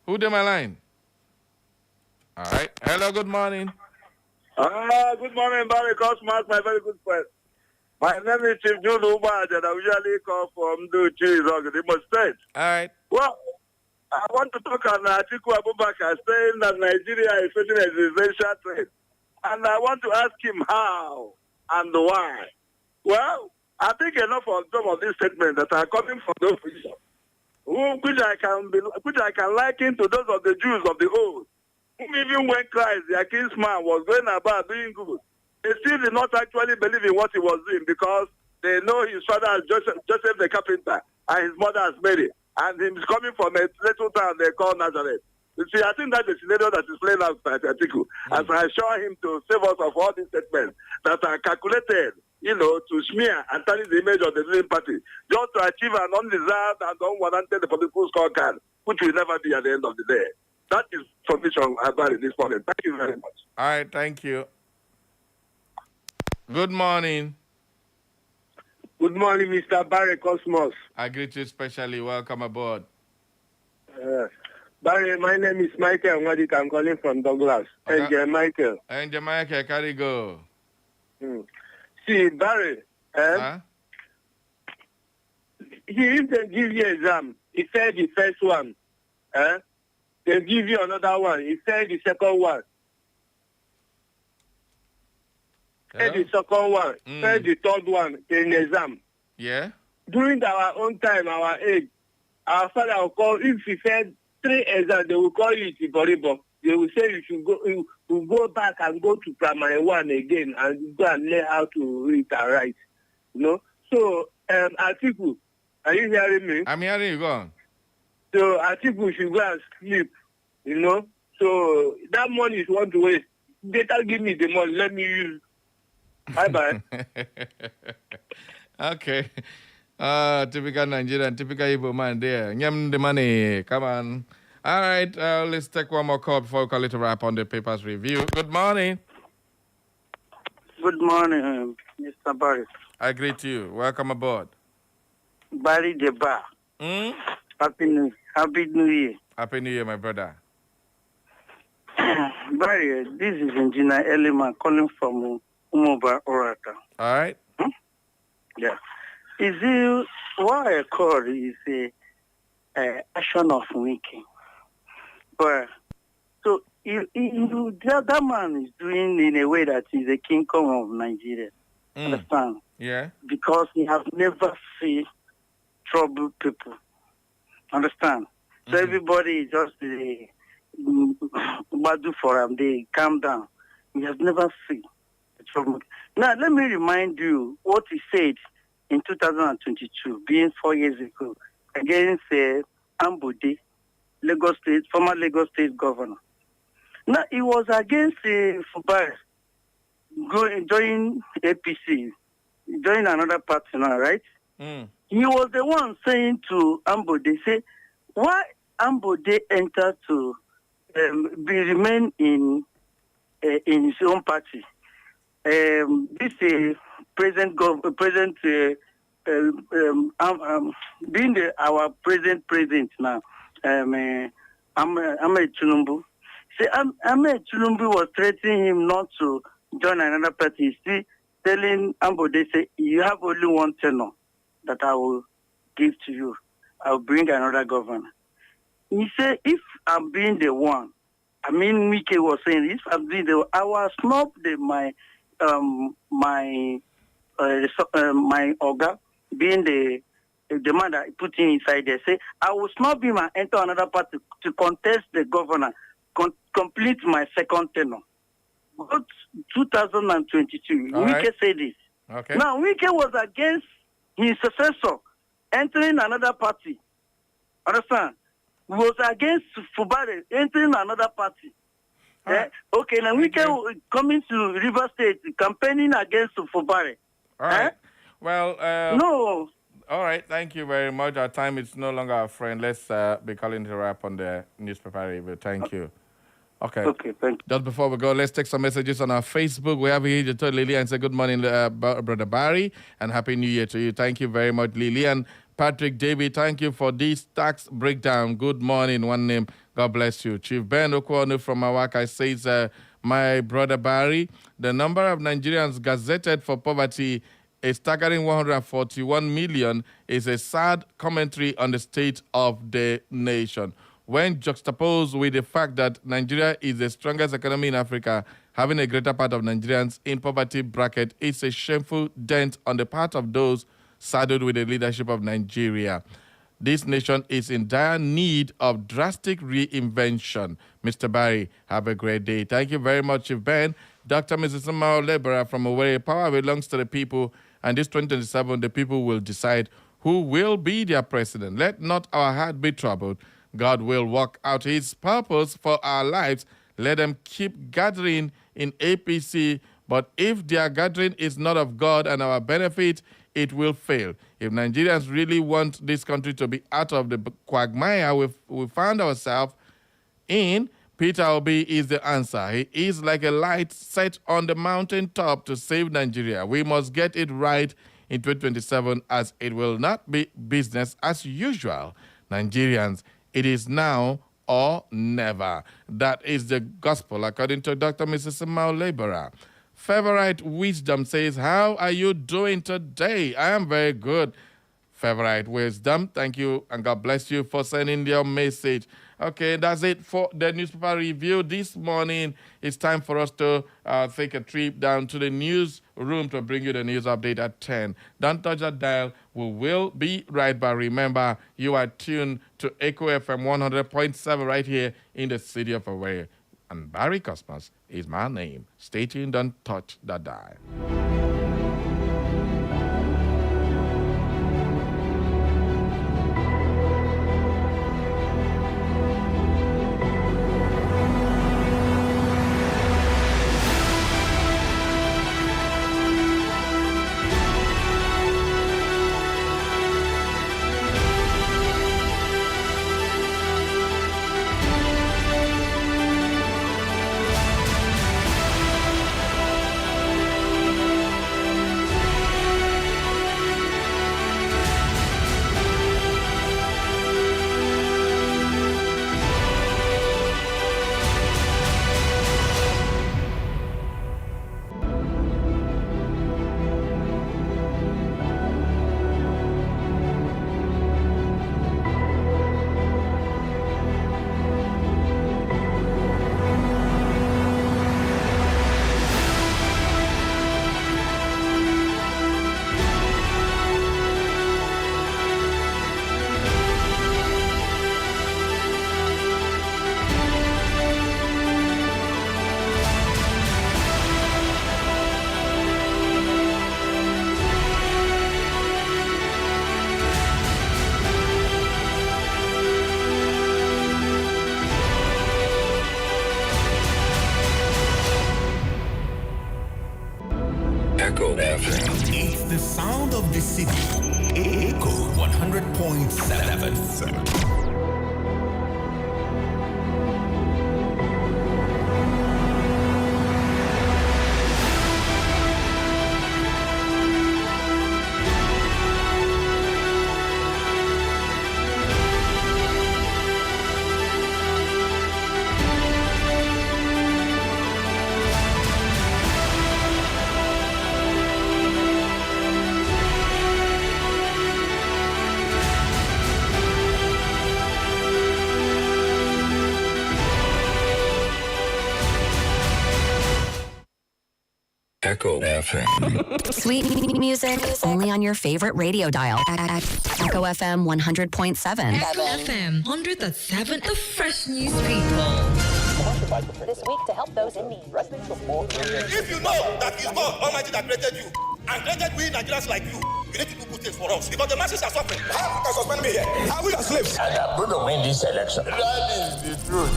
Who did my line? All right. Hello, good morning. Good morning, Barry Cosmas, my very good friend. My name is Chief Jude Ubaja, and I usually call from the Cheese Organization State. All right. Well, I want to talk on Atiku Abubakar saying that Nigeria is facing existential threat. And I want to ask him how and why. Well, I think enough of some of these statements that are coming from those positions, which I can liken to those of the Jews of the old, who even when Christ, their kinsman, was going about doing good, they still did not actually believe in what he was doing because they know his father is Joseph the carpenter and his mother is Mary, and he's coming from a little town they call Nazareth. You see, I think that's the scenario that is playing out by Atiku, as I assure him to save us of all these statements that are calculated, to smear and tarnish the image of the ruling party, just to achieve an undeserved and unwarranted political scorecard, which will never be at the end of the day. That is information about it this morning. Thank you very much. All right, thank you. Good morning. Good morning, Mr. Barry Cosmos. I greet you specially. Welcome aboard. Barry, my name is Michael Nwadik. I'm calling from Douglas. Okay. Angel Michael. Angel Michael, carry go. See, Barry, if they give you exam, he said the first one. They give you another one. He said the second one. Said the second one. Said the third one in exam. Yeah. During our own time, our age, our father will call, if he said 3 exams, they will call you Tiboribo. They will say you should go back and go to primary 1 again and go and learn how to read and write. So, Atiku, are you hearing me? I'm hearing you, go on. So, Atiku should go and sleep, So, that money is want to waste. Better give me the money, let me use. Bye-bye. Okay. Typical Nigerian, typical Igbo man there. Nyam the money. Come on. All right. Let's take one more call before we call it a wrap on the papers review. Good morning. Good morning, Mr. Barry. I greet you. Welcome aboard. Barry the Bar. Happy New Year. Happy New Year, my brother. Barry, this is Engineer Elima calling from Umoba Orata. All right. Yeah. What I call is a action of winking. But so the other man is doing in a way that is a kingdom of Nigeria. Understand? Yeah. Because he has never seen troubled people. Understand? So everybody is just badu for him. They calm down. He has never seen trouble. Now let me remind you what he said in 2022, being 4 years ago, against Ambode, former Lagos State governor. Now, he was against Fubara, join APC, join another party now, right? He was the one saying to Ambode, say, why Ambode entered to remain in his own party? This present being our present president now, Ahmed Tinubu. See, Ahmed Tinubu was threatening him not to join another party. Still telling Ambode, say, you have only one tenure that I will give to you. I will bring another governor. He said, if I'm being the one, Mike was saying, if I'm being the one, I will snub my Oga, being the man that put him inside there, say, I will snub him and enter another party to contest the governor, complete my second tenure. But 2022, Wike said this. Okay. Now, Wike was against his successor entering another party. Understand? He was against Fubare entering another party. Okay, now Wike coming to River State campaigning against Fubare. All right. Well, no. All right. Thank you very much. Our time is no longer our friend. Let's be calling to wrap on the newspaper review. Thank you. Okay. Okay, thank you. Just before we go, let's take some messages on our Facebook. We have here to Lillian say good morning, Brother Barry, and Happy New Year to you. Thank you very much, Lillian. Patrick David, thank you for this tax breakdown. Good morning, one name. God bless you. Chief Ben Okwonu from Awaka says, my brother Barry, the number of Nigerians gazetted for poverty, a staggering 141 million, is a sad commentary on the state of the nation. when juxtaposed with the fact that Nigeria is the strongest economy in Africa, having a greater part of Nigerians in poverty bracket is a shameful dent on the part of those saddled with the leadership of Nigeria. This nation is in dire need of drastic reinvention. Mr. Barry, have a great day. Thank you very much, Chief Ben. Dr. Mrs. Mao Lebara from Owerri, power belongs to the people, and this 2027, the people will decide who will be their president. Let not our heart be troubled. God will work out his purpose for our lives. Let them keep gathering in APC, but if their gathering is not of God and our benefit, it will fail. If Nigerians really want this country to be out of the quagmire we found ourselves in, Peter Obi is the answer. He is like a light set on the mountaintop to save Nigeria. We must get it right in 2027, as it will not be business as usual. Nigerians, it is now or never. That is the gospel, according to Dr. Mrs. Mao Lebara. Favorite Wisdom says, how are you doing today? I am very good. Favorite Wisdom, thank you, and God bless you for sending your message. Okay, that's it for the newspaper review this morning. It's time for us to take a trip down to the newsroom to bring you the news update at 10. Don't touch that dial. We will be right back. Remember, you are tuned to Echo FM 100.7 right here in the city of Owerri. And Barry Cosmos is my name. Stay tuned, don't touch that dial. Echo FM. It's the sound of the city. Echo 100.7. Echo FM. Sweet music only on your favorite radio dial. Echo FM 100.7. Echo FM 100.7, the fresh news people. This week to help those in need. If you know that it's God Almighty that created you and created we Nigerians like you need to do good things for us because the masses are suffering. How can suspend me here? Are we the slaves? And I'm going to win this election. That is the truth.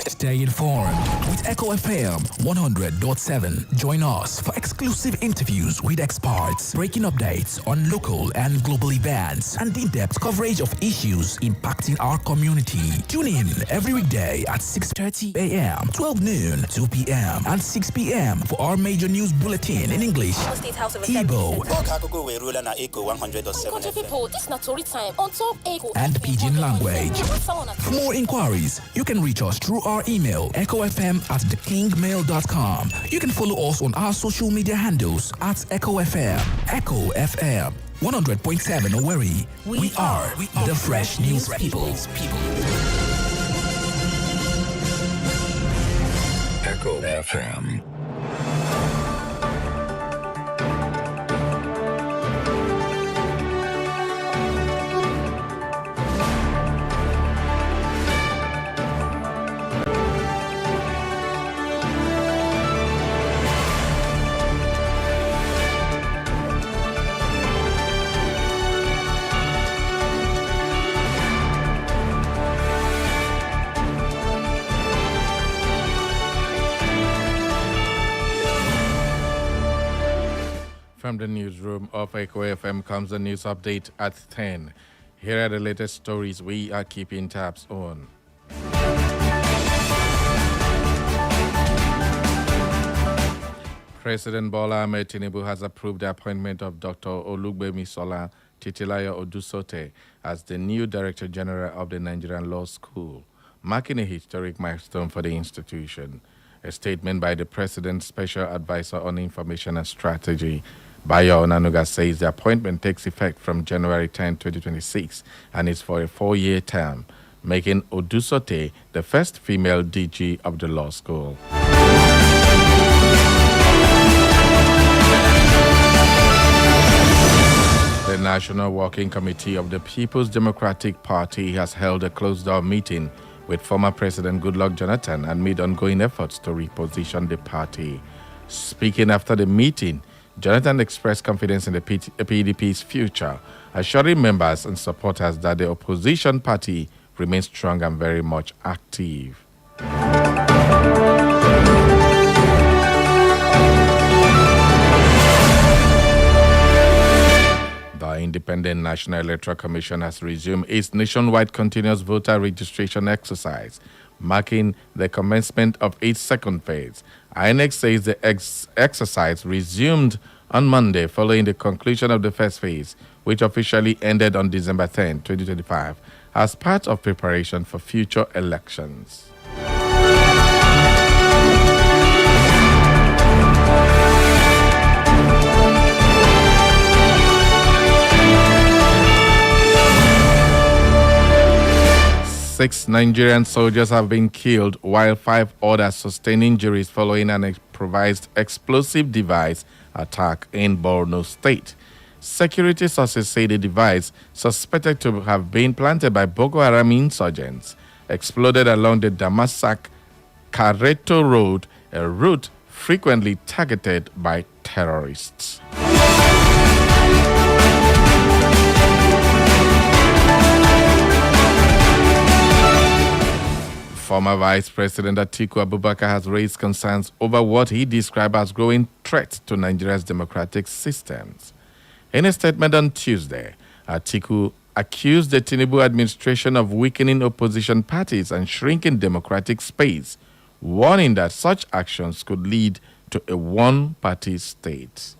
Stay informed with Echo FM 100.7. Join us for exclusive interviews with experts, breaking updates on local and global events, and in-depth coverage of issues impacting our community. Tune in every weekday at 6:30 a.m., 12 noon, 2 p.m., and 6 p.m. for our major news bulletin in English, Igbo, and Pidgin language. For more inquiries, you can reach us through our email, echofm@thekingmail.com. You can follow us on our social media handles at Echo FM. Echo FM, 100.7 Owerri. We are the Fresh News People. Echo FM. From the newsroom of Echo FM comes the news update at 10. Here are the latest stories we are keeping tabs on. President Bola Ahmed Tinubu has approved the appointment of Dr. Olugbemisola Titilayo Odusote as the new Director General of the Nigerian Law School, marking a historic milestone for the institution. A statement by the President's Special Advisor on Information and Strategy, Bayo Onanuga, says the appointment takes effect from January 10, 2026 and is for a 4-year term, making Odusote the first female DG of the law school. The National Working Committee of the People's Democratic Party has held a closed-door meeting with former President Goodluck Jonathan amid ongoing efforts to reposition the party. Speaking after the meeting, Jonathan expressed confidence in the PDP's future, assuring members and supporters that the opposition party remains strong and very much active. The Independent National Electoral Commission has resumed its nationwide continuous voter registration exercise, marking the commencement of its second phase. INEC says the exercise resumed on Monday following the conclusion of the first phase, which officially ended on December 10, 2025, as part of preparation for future elections. Six Nigerian soldiers have been killed while 5 others sustained injuries following an improvised explosive device attack in Borno State. Security sources say the device, suspected to have been planted by Boko Haram insurgents, exploded along the Damasak-Kareto Road, a route frequently targeted by terrorists. Former Vice President Atiku Abubakar has raised concerns over what he described as growing threat to Nigeria's democratic systems. In a statement on Tuesday, Atiku accused the Tinubu administration of weakening opposition parties and shrinking democratic space, warning that such actions could lead to a one-party state.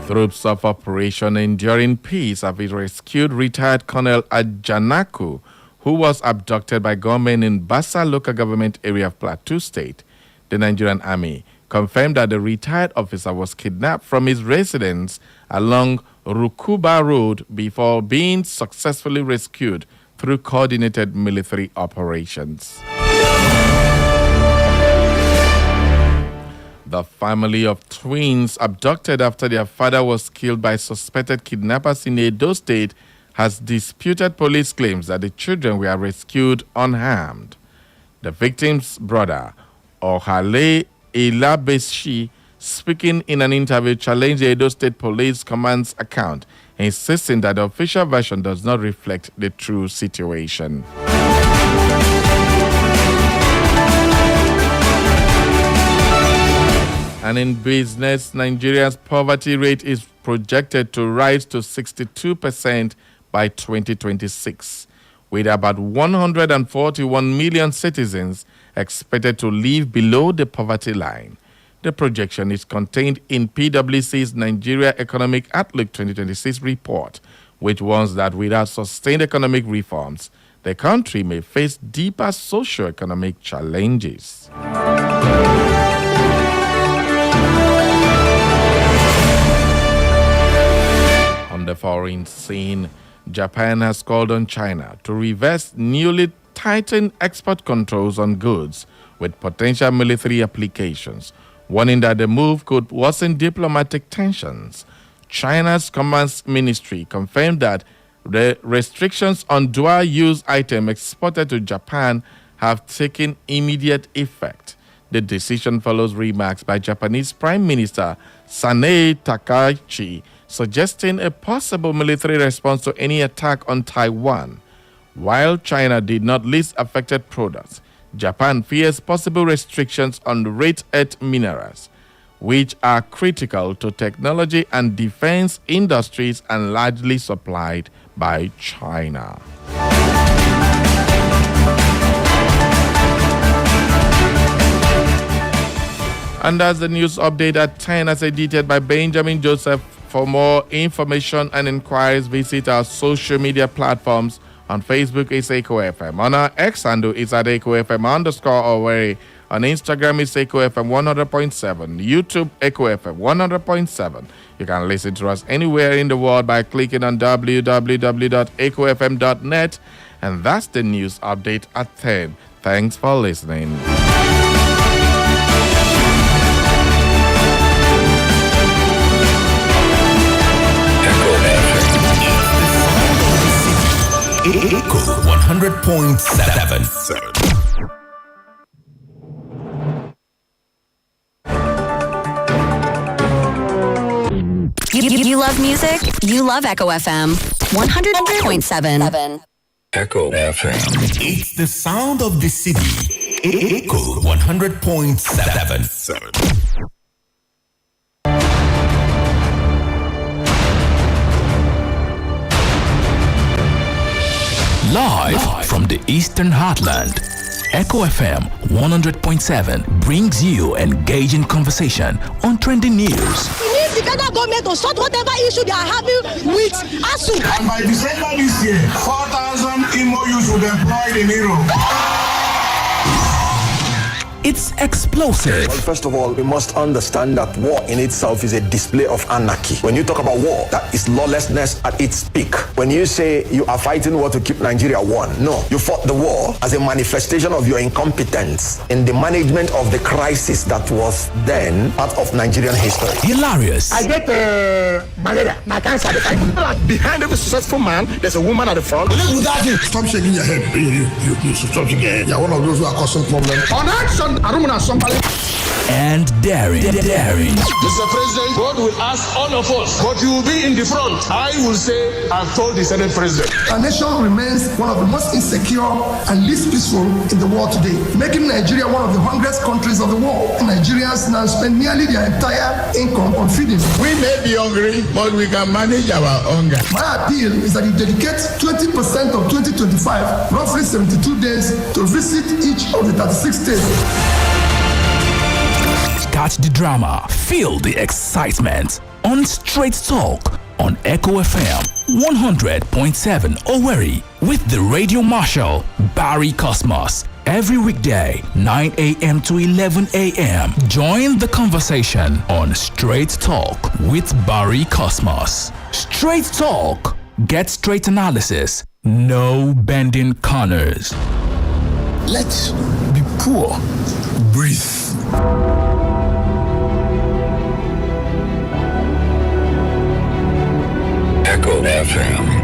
Troops of Operation Enduring Peace have rescued retired Colonel Ajanaku, who was abducted by gunmen in Bassa local government area of Plateau State. The Nigerian Army confirmed that the retired officer was kidnapped from his residence along Rukuba Road before being successfully rescued through coordinated military operations. The family of twins abducted after their father was killed by suspected kidnappers in Edo State has disputed police claims that the children were rescued unharmed. The victim's brother, Ohale Elabeshi, speaking in an interview, challenged the Edo State Police Command's account, insisting that the official version does not reflect the true situation. And in business, Nigeria's poverty rate is projected to rise to 62% by 2026, with about 141 million citizens expected to live below the poverty line. The projection is contained in PwC's Nigeria Economic Outlook 2026 report, which warns that without sustained economic reforms, the country may face deeper socio-economic challenges. On the foreign scene, Japan has called on China to reverse newly tightened export controls on goods with potential military applications, warning that the move could worsen diplomatic tensions. China's Commerce Ministry confirmed that the restrictions on dual-use items exported to Japan have taken immediate effect. The decision follows remarks by Japanese Prime Minister Sanae Takaichi suggesting a possible military response to any attack on Taiwan. While China did not list affected products, Japan fears possible restrictions on rare earth minerals, which are critical to technology and defense industries and largely supplied by China. And that's the news update at 10 as edited by Benjamin Joseph. For more information and inquiries, visit our social media platforms. On Facebook, it's Echo FM. On our X handle, it's at Echo FM _Owerri. On Instagram, it's Echo FM 100.7. YouTube, Echo FM 100.7. You can listen to us anywhere in the world by clicking on www.echofm.net. And that's the news update at 10. Thanks for listening. Echo 100.7. You love music? You love Echo FM 100.7. Echo FM. It's the sound of the city. Echo 100.7. Live from the Eastern Heartland, Echo FM 100.7 brings you engaging conversation on trending news. We need the federal government to sort whatever issue they are having with ASU. And by December this year, 4,000 MOUs will be employed in Europe. It's explosive. Well, first of all, we must understand that war in itself is a display of anarchy. When you talk about war, that is lawlessness at its peak. When you say you are fighting war to keep Nigeria one, no. You fought the war as a manifestation of your incompetence in the management of the crisis that was then part of Nigerian history. Hilarious. I get malaria, my cancer. Behind every successful man, there's a woman at the front. Stop shaking your head. You stop shaking your head. You're one of those who are causing problems. On action. And daring. Mr. President, God will ask all of us, but you will be in the front. I will say, I've told the Senate President. Our nation remains one of the most insecure and least peaceful in the world today, making Nigeria one of the hungriest countries of the world. Nigerians now spend nearly their entire income on feeding. We may be hungry, but we can manage our hunger. My appeal is that you dedicate 20% of 2025, roughly 72 days, to visit each of the 36 states. Catch the drama, feel the excitement on Stright Talk on Echo FM 100.7 Owerri with the Radio Marshal Barry Cosmos. Every weekday, 9 a.m. to 11 a.m. Join the conversation on Stright Talk with Barry Cosmos. Stright Talk. Get straight analysis. No bending corners. Let's be poor. Breathe. Echo FM.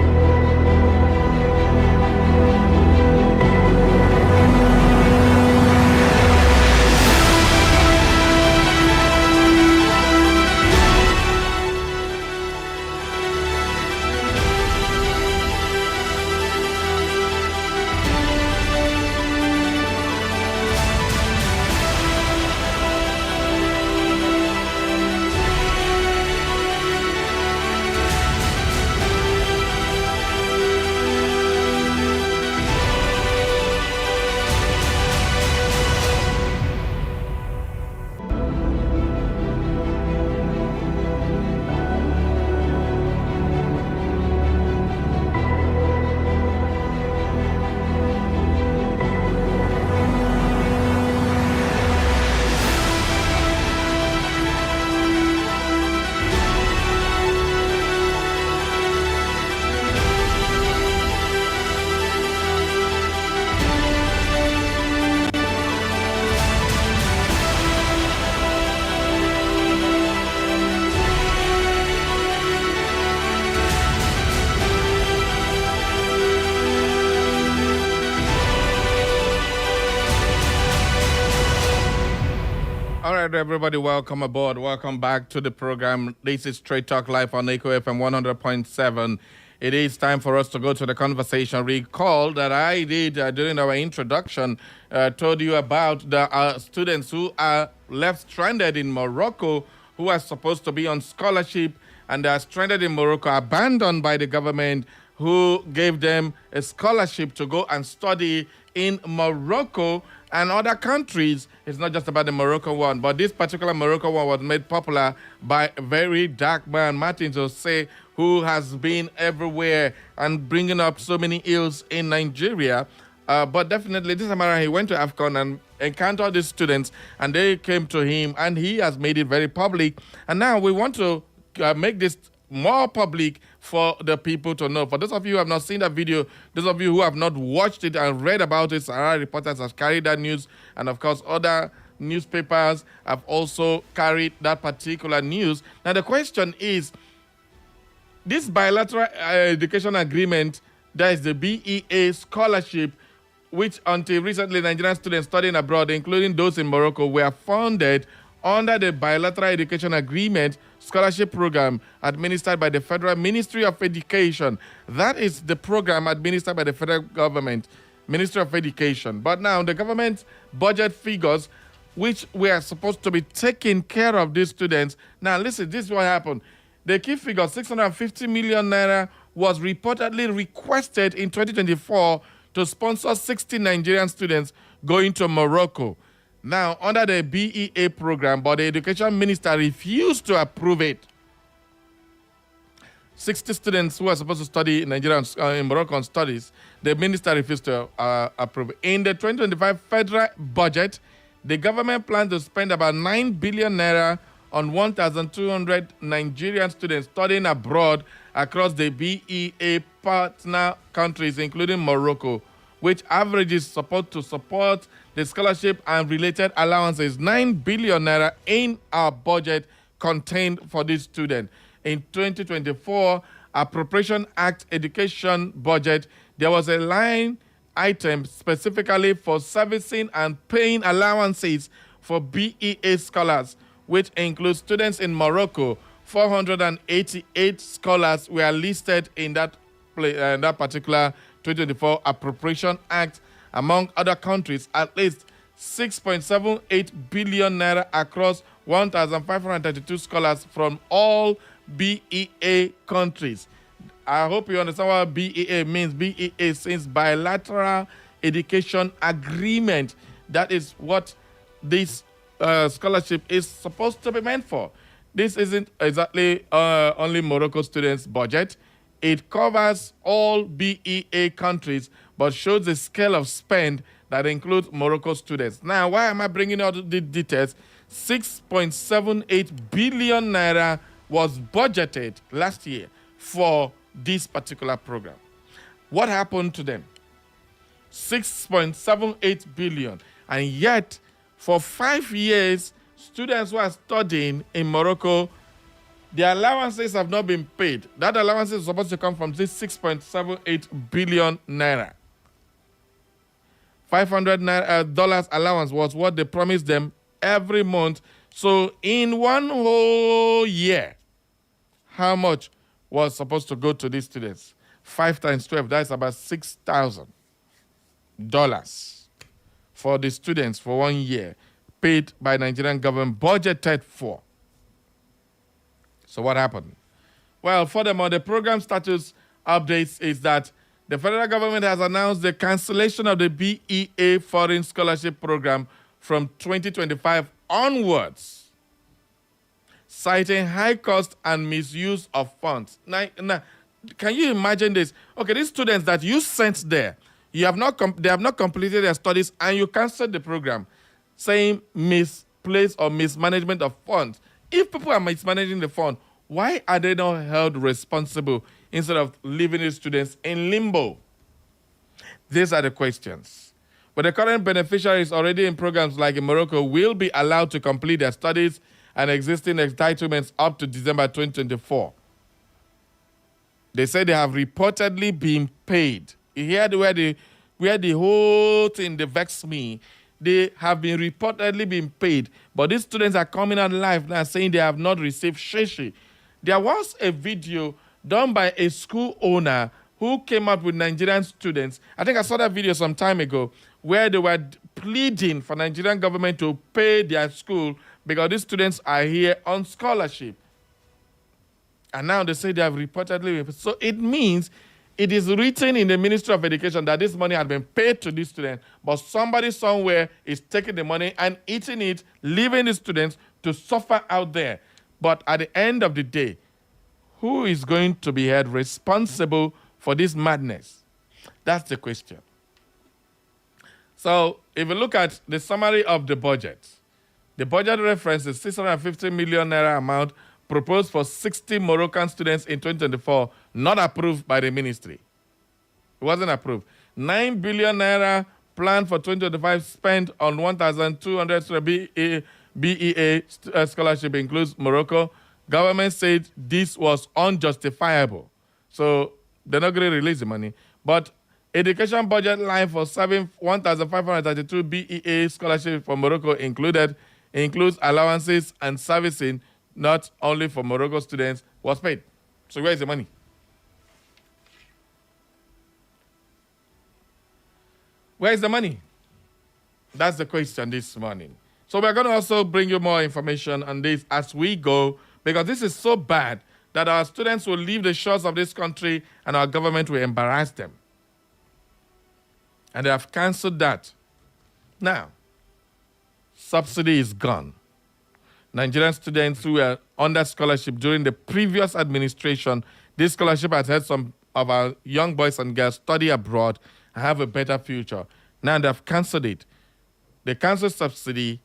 All right, everybody, welcome aboard. Welcome back to the program. This is Stright Talk live on Echo FM 100.7. It is time for us to go to the conversation. Recall that I did, during our introduction, told you about the students who are left stranded in Morocco, who are supposed to be on scholarship, and they are stranded in Morocco, abandoned by the government, who gave them a scholarship to go and study in Morocco and other countries. It's not just about the Morocco one, but this particular Morocco one was made popular by a very dark man, Martin Jose, who has been everywhere and bringing up so many ills in Nigeria. But definitely this time around, he went to AFCON and encountered these students, and they came to him, and he has made it very public. And now we want to make this more public for the people to know. For those of you who have not seen that video, those of you who have not watched it and read about it, Sahara Reporters has carried that news, and of course other newspapers have also carried that particular news. Now the question is, this bilateral education agreement, that is the BEA scholarship, which until recently Nigerian students studying abroad, including those in Morocco, were funded under the bilateral education agreement scholarship program administered by the Federal Ministry of Education. That is the program administered by the federal government, Ministry of Education. But now the government budget figures, which were supposed to be taking care of these students. Now listen, this is what happened. The key figure, 650 million naira, was reportedly requested in 2024 to sponsor 60 Nigerian students going to Morocco. Now, under the BEA program, but the education minister refused to approve it. 60 students who are supposed to study in Moroccan studies, the minister refused to approve it. In the 2025 federal budget, the government plans to spend about 9 billion naira on 1,200 Nigerian students studying abroad across the BEA partner countries, including Morocco, which averages support the scholarship and related allowances, 9 billion naira in our budget contained for this student. In 2024 Appropriation Act education budget, there was a line item specifically for servicing and paying allowances for BEA scholars, which includes students in Morocco. 488 scholars were listed in that particular 2024 Appropriation Act. Among other countries, at least 6.78 billion naira across 1,532 scholars from all BEA countries. I hope you understand what BEA means. BEA means bilateral education agreement. That is what this scholarship is supposed to be meant for. This isn't exactly only Morocco students' budget. It covers all BEA countries, but shows the scale of spend that includes Morocco students. Now, why am I bringing out the details? 6.78 billion naira was budgeted last year for this particular program. What happened to them? 6.78 billion. And yet, for 5 years, students who are studying in Morocco, their allowances have not been paid. That allowance is supposed to come from this 6.78 billion naira. $500 allowance was what they promised them every month. So in one whole year, how much was supposed to go to these students? 5 times 12, that's about $6,000 for the students for 1 year, paid by Nigerian government, budgeted for. So what happened? Well, furthermore, the program status updates is that the federal government has announced the cancellation of the BEA foreign scholarship program from 2025 onwards, citing high cost and misuse of funds. Now, can you imagine this? Okay, these students that you sent there, they have not completed their studies, and you canceled the program, saying misplaced or mismanagement of funds. If people are mismanaging the fund, why are they not held responsible instead of leaving the students in limbo? These are the questions. But the current beneficiaries already in programs like in Morocco will be allowed to complete their studies and existing entitlements up to December 2024. They say they have reportedly been paid. You hear where the whole thing that vexed me. they have been reportedly been paid. But these students are coming out live now saying they have not received shishi. There was a video done by a school owner who came up with Nigerian students. I think I saw that video some time ago where they were pleading for Nigerian government to pay their school because these students are here on scholarship. And now they say they have reportedly. So it means it is written in the Ministry of Education that this money had been paid to these students, but somebody somewhere is taking the money and eating it, leaving the students to suffer out there. But at the end of the day, who is going to be held responsible for this madness? That's the question. So if you look at the summary of the budget references 650 million naira amount proposed for 60 Moroccan students in 2024, not approved by the ministry. It wasn't approved. 9 billion naira planned for 2025 spent on 1,200 BEA scholarship includes Morocco. Government said this was unjustifiable. So they're not going to release the money. But education budget line for serving 1,532 BEA scholarship for Morocco includes allowances and servicing not only for Morocco students was paid. So where is the money? Where is the money? That's the question this morning. So we're going to also bring you more information on this as we go, because this is so bad that our students will leave the shores of this country and our government will embarrass them. And they have canceled that. Now, subsidy is gone. Nigerian students who were under scholarship during the previous administration, this scholarship has helped some of our young boys and girls study abroad and have a better future. Now they have canceled it. They canceled subsidy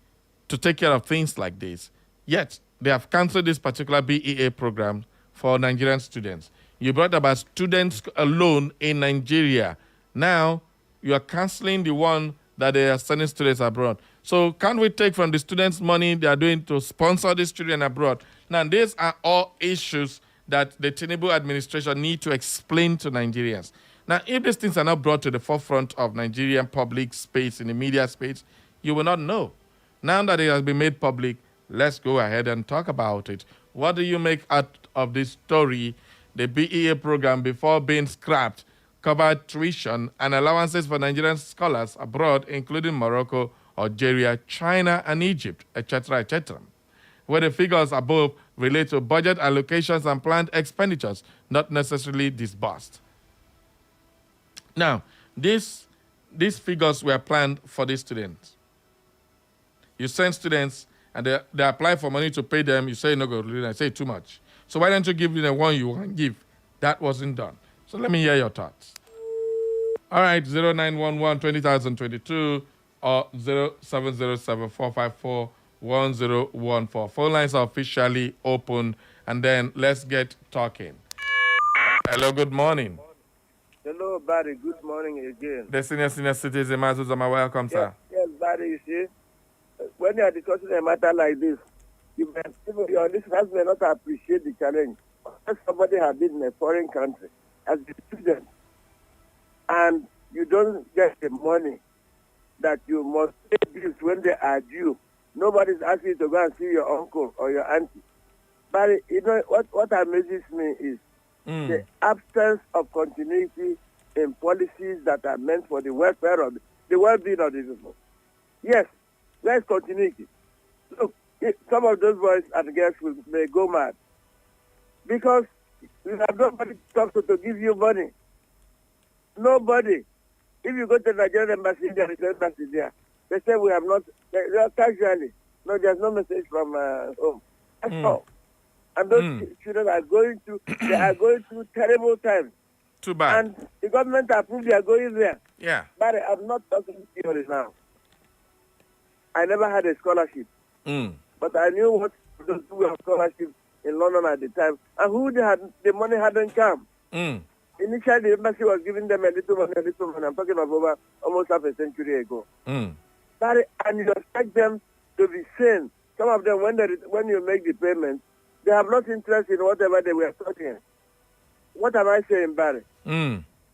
to take care of things like this. Yet, they have canceled this particular BEA program for Nigerian students. You brought about students alone in Nigeria. Now, you are canceling the one that they are sending students abroad. So can't we take from the students' money they are doing to sponsor these children abroad? Now, these are all issues that the Tinubu administration need to explain to Nigerians. Now, if these things are not brought to the forefront of Nigerian public space, in the media space, you will not know. Now that it has been made public, let's go ahead and talk about it. What do you make out of this story? The BEA program, before being scrapped, covered tuition and allowances for Nigerian scholars abroad, including Morocco, Algeria, China, and Egypt, etc., etc., where the figures above relate to budget allocations and planned expenditures, not necessarily disbursed. Now, these figures were planned for these students. You send students, and they apply for money to pay them. You say, no, go, I say too much. So why don't you give them the one you can give? That wasn't done. So let me hear your thoughts. All right, 0911-20,022 or 0707-454-1014. Phone lines are officially open, and then let's get talking. Hello, good morning. Hello, Barry. Good morning again. The senior citizen, Mazuzama, welcome, sir. Yes, Barry, you see, when you are discussing a matter like this, people on this house may not appreciate the challenge. If somebody has been in a foreign country as a student, and you don't get the money that you must pay bills when they are due, nobody's asking you to go and see your uncle or your auntie. But you know what amazes me is the absence of continuity in policies that are meant for the welfare of the well-being of the people. Yes, there's continuity. Look, some of those boys and girls may go mad because you have nobody to talk to give you money. Nobody. If you go to the Nigerian embassy, there is an embassy there. They say we have not, they are casually. No, there's no message from home. That's all. And those children are going through terrible times. Too bad. And the government approved they are going there. Yeah. But I'm not talking theory now. I never had a scholarship. But I knew what those who were scholarship in London at the time and who they had, the money hadn't come. Initially, the embassy was giving them a little money. I'm talking of over almost half a century ago. But, and you expect them to be sane. Some of them, when you make the payment, they have lost interest in whatever they were studying. What am I saying, Barry?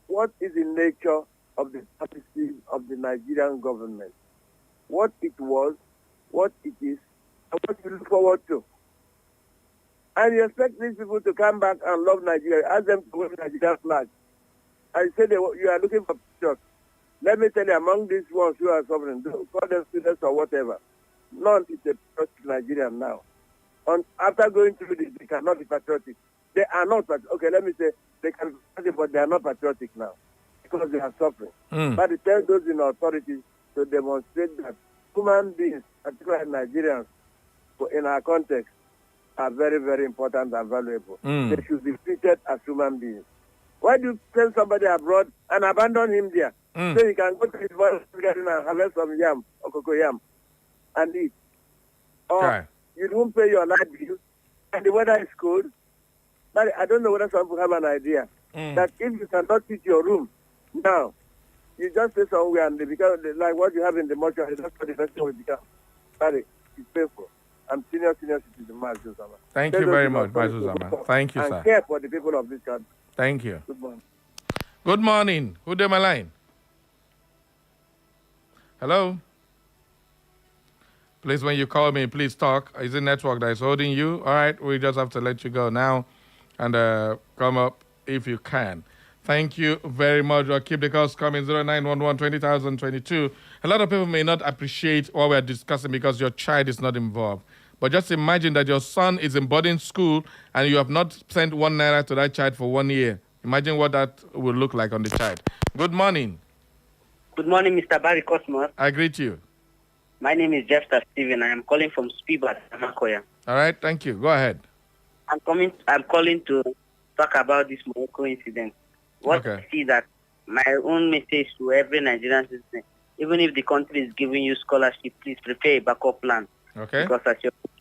What is the nature of the policy of the Nigerian government? what it was, what it is, and what you look forward to. And you expect these people to come back and love Nigeria, ask them to wave Nigerian flag. And say you are looking for pictures. Let me tell you, among these ones who are suffering, call them students or whatever, none is a patriotic Nigerian now. After going through this, they cannot be patriotic. They are not patriotic. Okay, let me say, they can be patriotic, but they are not patriotic now because they are suffering. But it tells those in authority to demonstrate that human beings, particularly Nigerians, in our context, are very, very important and valuable. They should be treated as human beings. Why do you send somebody abroad and abandon him there? So he can go to his mother's garden and harvest some yam or cocoa yam and eat. Or you don't pay your light bill and the weather is cold. But I don't know whether some people have an idea that if you cannot heat your room now, you just stay somewhere and they become like what you have in the mortuary. That's what the person will become. But it's painful. I'm senior citizen, Mazuzama. Thank you very much, Mazuzama. Thank you, sir. And care for the people of this country. Thank you. Good morning. Good morning. Who's on my line? Hello? Please, when you call me, please talk. Is it network that is holding you? All right, we just have to let you go now and come up if you can. Thank you very much. We'll keep the calls coming, 0911 20,022. A lot of people may not appreciate what we're discussing because your child is not involved. But just imagine that your son is in boarding school and you have not sent 1 naira to that child for 1 year. Imagine what that will look like on the child. Good morning. Good morning, Mr. Barry Cosmos. I greet you. My name is Jefta Steven. I am calling from Spiba, Makoya. All right, thank you. Go ahead. I'm calling to talk about this Morocco incident. I see that my own message to every Nigerian citizen, even if the country is giving you scholarship, please prepare a backup plan. Okay. Because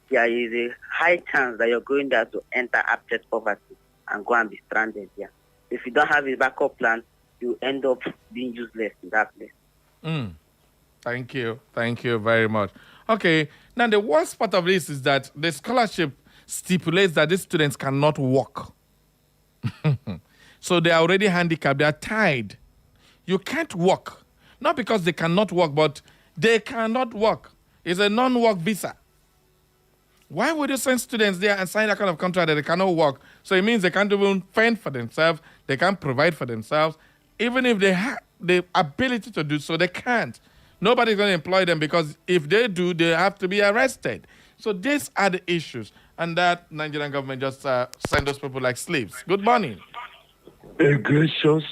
there is a high chance that you're going there to enter abject poverty and go and be stranded here. If you don't have a backup plan, you end up being useless in that place. Thank you. Thank you very much. Okay. Now, the worst part of this is that the scholarship stipulates that these students cannot walk. So they are already handicapped. They are tied. You can't walk. Not because they cannot walk, but they cannot walk. It's a non-work visa. Why would you send students there and sign that kind of contract that they cannot work? So it means they can't even fend for themselves. They can't provide for themselves. Even if they have the ability to do so, they can't. Nobody's going to employ them because if they do, they have to be arrested. So these are the issues. And that Nigerian government just send those people like slaves. Good morning. A gracious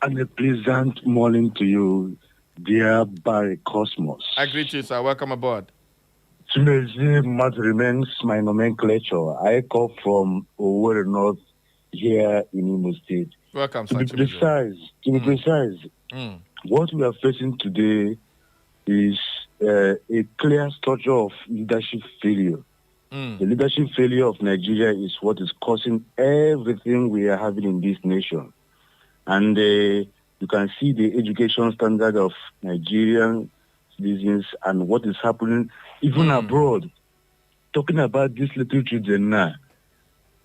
and a pleasant morning to you, dear Barry Cosmos. I greet you, sir. Welcome aboard. Chimezi must remains my nomenclature. I come from Owerri North here in Imo State. Welcome, to sir. To be precise, what we are facing today is a clear structure of leadership failure. The leadership failure of Nigeria is what is causing everything we are having in this nation. And you can see the education standard of Nigerian citizens and what is happening even abroad. Talking about these little children now,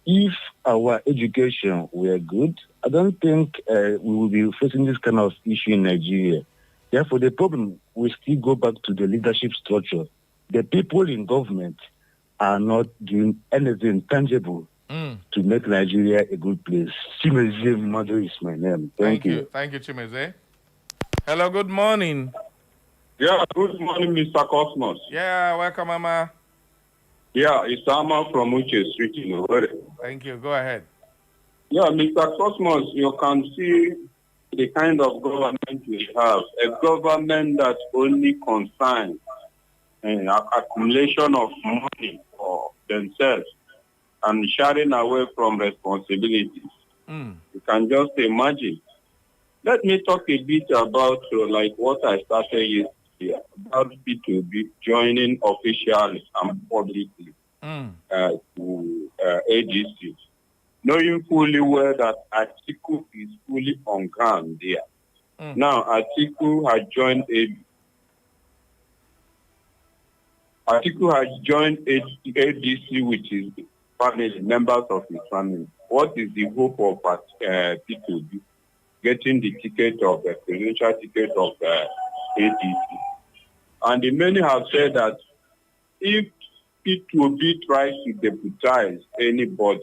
if our education were good, I don't think we will be facing this kind of issue in Nigeria. Therefore, the problem will still go back to the leadership structure. The people in government are not doing anything tangible to make Nigeria a good place. Chimeze Mother is my name. Thank you. Thank you, Chimeze. Hello, good morning. Yeah, good morning, Mr. Cosmos. Yeah, welcome, Mama. Yeah, it's Ama from Uche Street in Owerri. Thank you. Go ahead. Yeah, Mr. Cosmos, you can see the kind of government we have. A government that only concerns accumulation of money for themselves and sharing away from responsibilities. You can just imagine. Let me talk a bit about like what I started yesterday about P2B joining officially and publicly to AGC, knowing fully well that Atiku is fully on ground there. Now, Atiku has joined ADC, which is family, members of his family. What is the hope of P2B getting the ticket of the presidential ticket of ADC? And the many have said that if it will be tries to deputize anybody,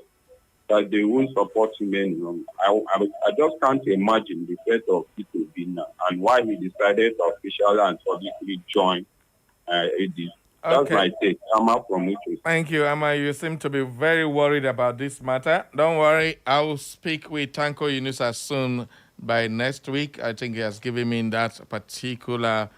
that they won't support him anymore. I just can't imagine the fate of Peter Obi now and why he decided to officially and publicly join AD. That's my take. Amma from Uche. Thank you, Amma. You seem to be very worried about this matter. Don't worry. I will speak with Tanko Yunusa soon by next week. I think he has given me that particular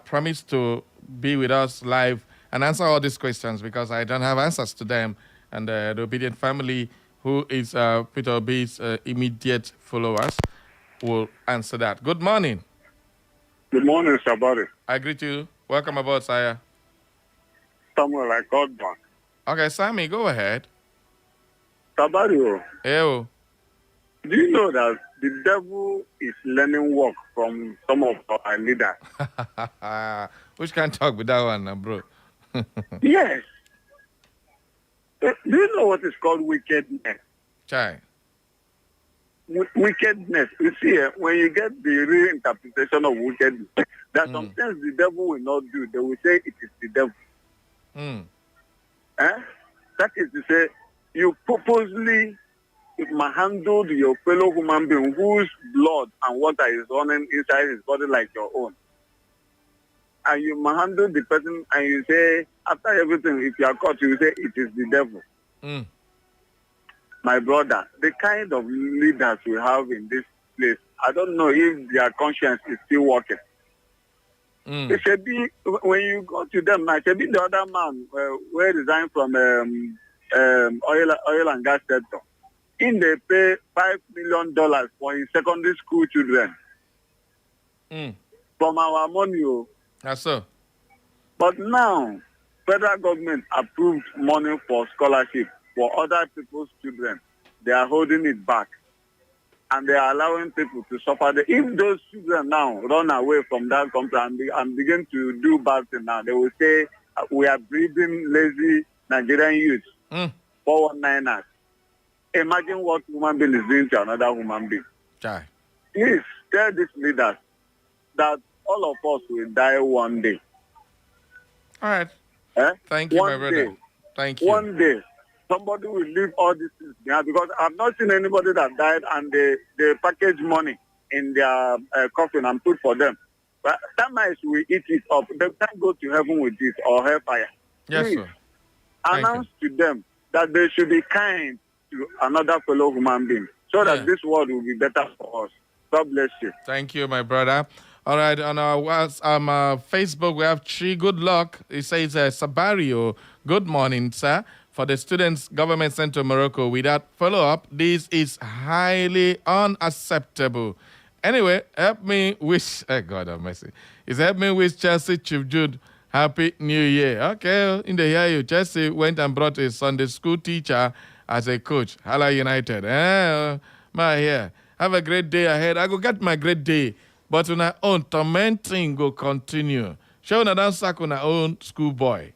promise to be with us live and answer all these questions because I don't have answers to them. And the obedient family, who is Peter Obi's immediate followers, will answer that. Good morning. Good morning, Sabari. I greet you. Welcome aboard, sire. Samuel, I called back. Okay, Sammy, go ahead. Sabari, Ew. do you know that the devil is learning work from some of our leaders? Which can talk with that one, bro? Yes. Do you know what is called wickedness? Chai. Wickedness. You see, when you get the real interpretation of wickedness, there are some things the devil will not do. They will say it is the devil. That is to say, you purposely mishandled your fellow human being whose blood and water is running inside his body like your own. And you mishandle the person and you say, after everything, if you are caught, you say it is the devil. My brother, the kind of leaders we have in this place, I don't know if their conscience is still working. It should be, when you go to them now, it should be the other man where resigned from oil and gas sector. In they pay $5 million for his secondary school children. From our money. That's so. But now, federal government approved money for scholarship for other people's children. They are holding it back. And they are allowing people to suffer. If those children now run away from that country and begin to do bad things now, they will say, we are breeding lazy Nigerian youth, 419ers. Imagine what human being is doing to another human being. Please tell these leaders that all of us will die one day. All right. Thank you, my brother. Thank you. One day, somebody will leave all these things behind because I've not seen anybody that died and they package money in their coffin and put for them. But sometimes we eat it up. They can't go to heaven with it or hellfire. Yes, Please, sir. announce to them that they should be kind to another fellow human being so that this world will be better for us. God bless you. Thank you, my brother. All right, on our Facebook, we have Chi Good Luck. He says, Sabario, good morning, sir. For the students government sent to Morocco without follow-up, this is highly unacceptable. Anyway, help me wish, God have mercy. It's help me wish Chelsea Chief Jude Happy New Year. Okay, in the year you, Chelsea went and brought a Sunday school teacher as a coach. Hala United. My here. Have a great day ahead. I go get my great day. But on our own, tormenting go continue. Show una don't sack on our own schoolboy.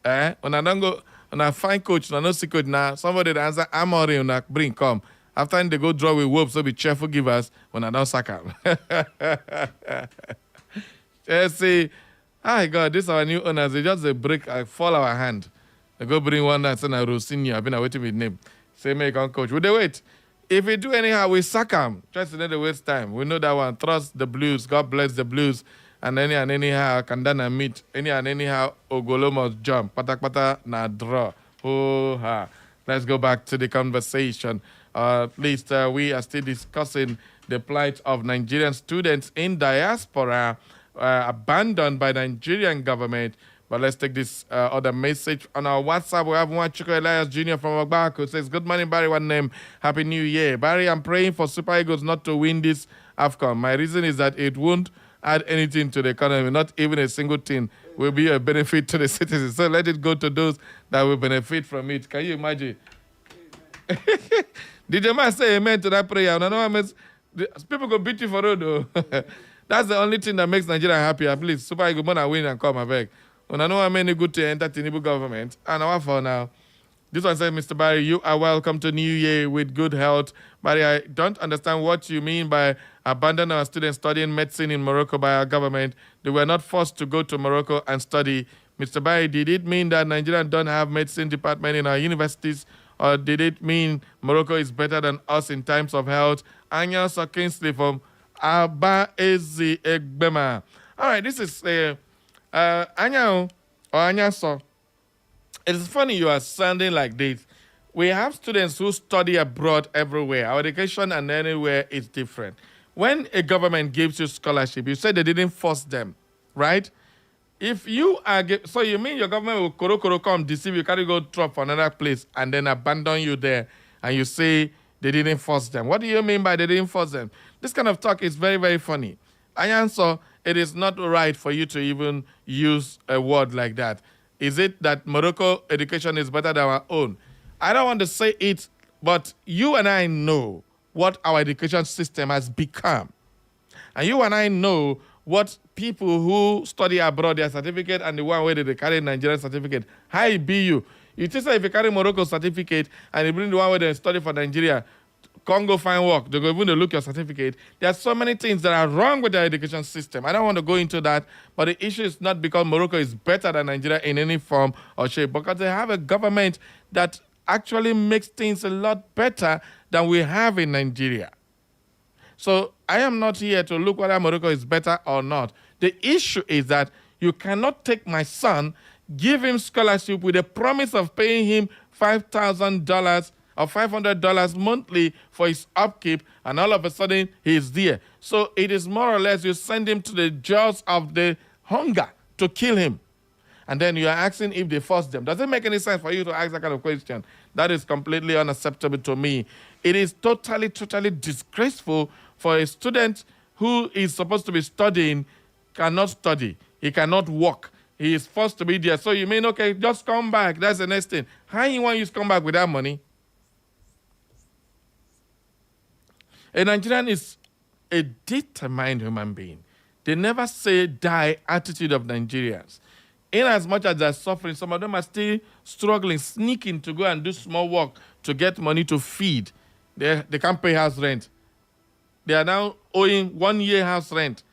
When I don't go, when I find coach, when I don't see coach now, somebody that answer, I'm already on a bring come. After they go draw with whoop, so be cheerful, give us when I don't sack him. See, hi God, this is our new owners. They just a break, fall our hand. They go bring one that's in a Rosinha. I've been waiting with name. Say, make on coach. Would they wait? If we do anyhow, we sack him. Just to waste time. We know that one. Trust the Blues. God bless the Blues. And anyhow, Kandana meet. Anyhow, Ogolo must jump. Pata na draw. Oh ha. Let's go back to the conversation. At least we are still discussing the plight of Nigerian students in diaspora abandoned by the Nigerian government. But let's take this other message on our WhatsApp. We have one Chuko Elias Jr. from Ogbako who says, good morning, Barry. One name. Happy New Year. Barry, I'm praying for Super Eagles not to win this AFCON. My reason is that it won't add anything to the economy. Not even a single thing will be a benefit to the citizens. So let it go to those that will benefit from it. Can you imagine? Did your man say amen to that prayer? No, I mean, people go beat you for road, though. That's the only thing that makes Nigeria happy. At least Super Eagles want to win and come back. When I know how many good to enter Tinubu government, and our for now, This one says, Mr. Barry, you are welcome to New Year with good health. Barry, I don't understand what you mean by abandoning our students studying medicine in Morocco by our government. They were not forced to go to Morocco and study. Mr. Barry, did it mean that Nigeria don't have medicine department in our universities, or did it mean Morocco is better than us in times of health? Anya Kingsley from Aba Ezi Egbema. All right, this is Anya or Anya So. It's funny you are sounding like this. We have students who study abroad everywhere. Our education and anywhere is different. When a government gives you scholarship, you say they didn't force them, right? If you are, so you mean your government will come deceive you, carry go drop for another place and then abandon you there, and you say they didn't force them. What do you mean by they didn't force them? This kind of talk is very, very funny. I answer, it is not right for you to even use a word like that. Is it that Morocco education is better than our own? I don't want to say it, but you and I know what our education system has become. And you and I know what people who study abroad, their certificate, and the one where they carry Nigerian certificate, how it be you. You just say if you carry Morocco certificate and you bring the one where they study for Nigeria, Congo find work, they go even to look your certificate. There are so many things that are wrong with the education system. I don't want to go into that, but the issue is not because Morocco is better than Nigeria in any form or shape, because they have a government that actually makes things a lot better than we have in Nigeria. So I am not here to look whether Morocco is better or not. The issue is that you cannot take my son, give him scholarship with a promise of paying him $5,000 or $500 monthly for his upkeep, and all of a sudden he's there. So it is more or less you send him to the jaws of the hunger to kill him. And then you are asking if they force them. Does it make any sense for you to ask that kind of question? That is completely unacceptable to me. It is totally, totally disgraceful for a student who is supposed to be studying, cannot study. He cannot work. He is forced to be there. So you mean, okay, just come back. That's the next thing. How you want you to come back without money? A Nigerian is a determined human being. They never say die attitude of Nigerians. In as much as they're suffering, some of them are still struggling, sneaking to go and do small work to get money to feed. They can't pay house rent. They are now owing 1 year house rent.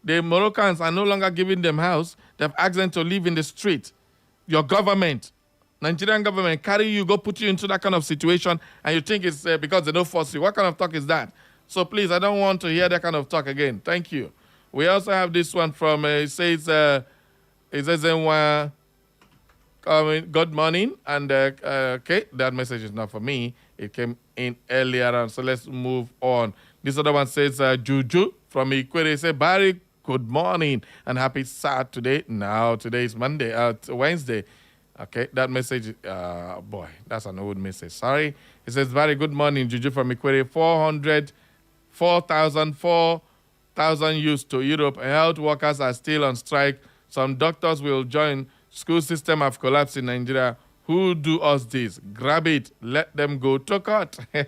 The Moroccans are no longer giving them house. They've asked them to live in the street. Your government, Nigerian government, carry you, go put you into that kind of situation, and you think it's because they don't force you. What kind of talk is that? So please, I don't want to hear that kind of talk again. Thank you. We also have this one from, it says, good morning. And, okay, that message is not for me. It came in earlier on, so let's move on. This other one says, Juju from Ikwere, say, Barry, good morning and happy Saturday. Now, today is Wednesday. Okay, that message, boy, that's an old message. Sorry. It says, Barry, good morning, Juju from Ikwere. 4,000 youths to Europe. Health workers are still on strike. Some doctors will join. School system have collapsed in Nigeria. Who do us this? Grab it. Let them go to court. All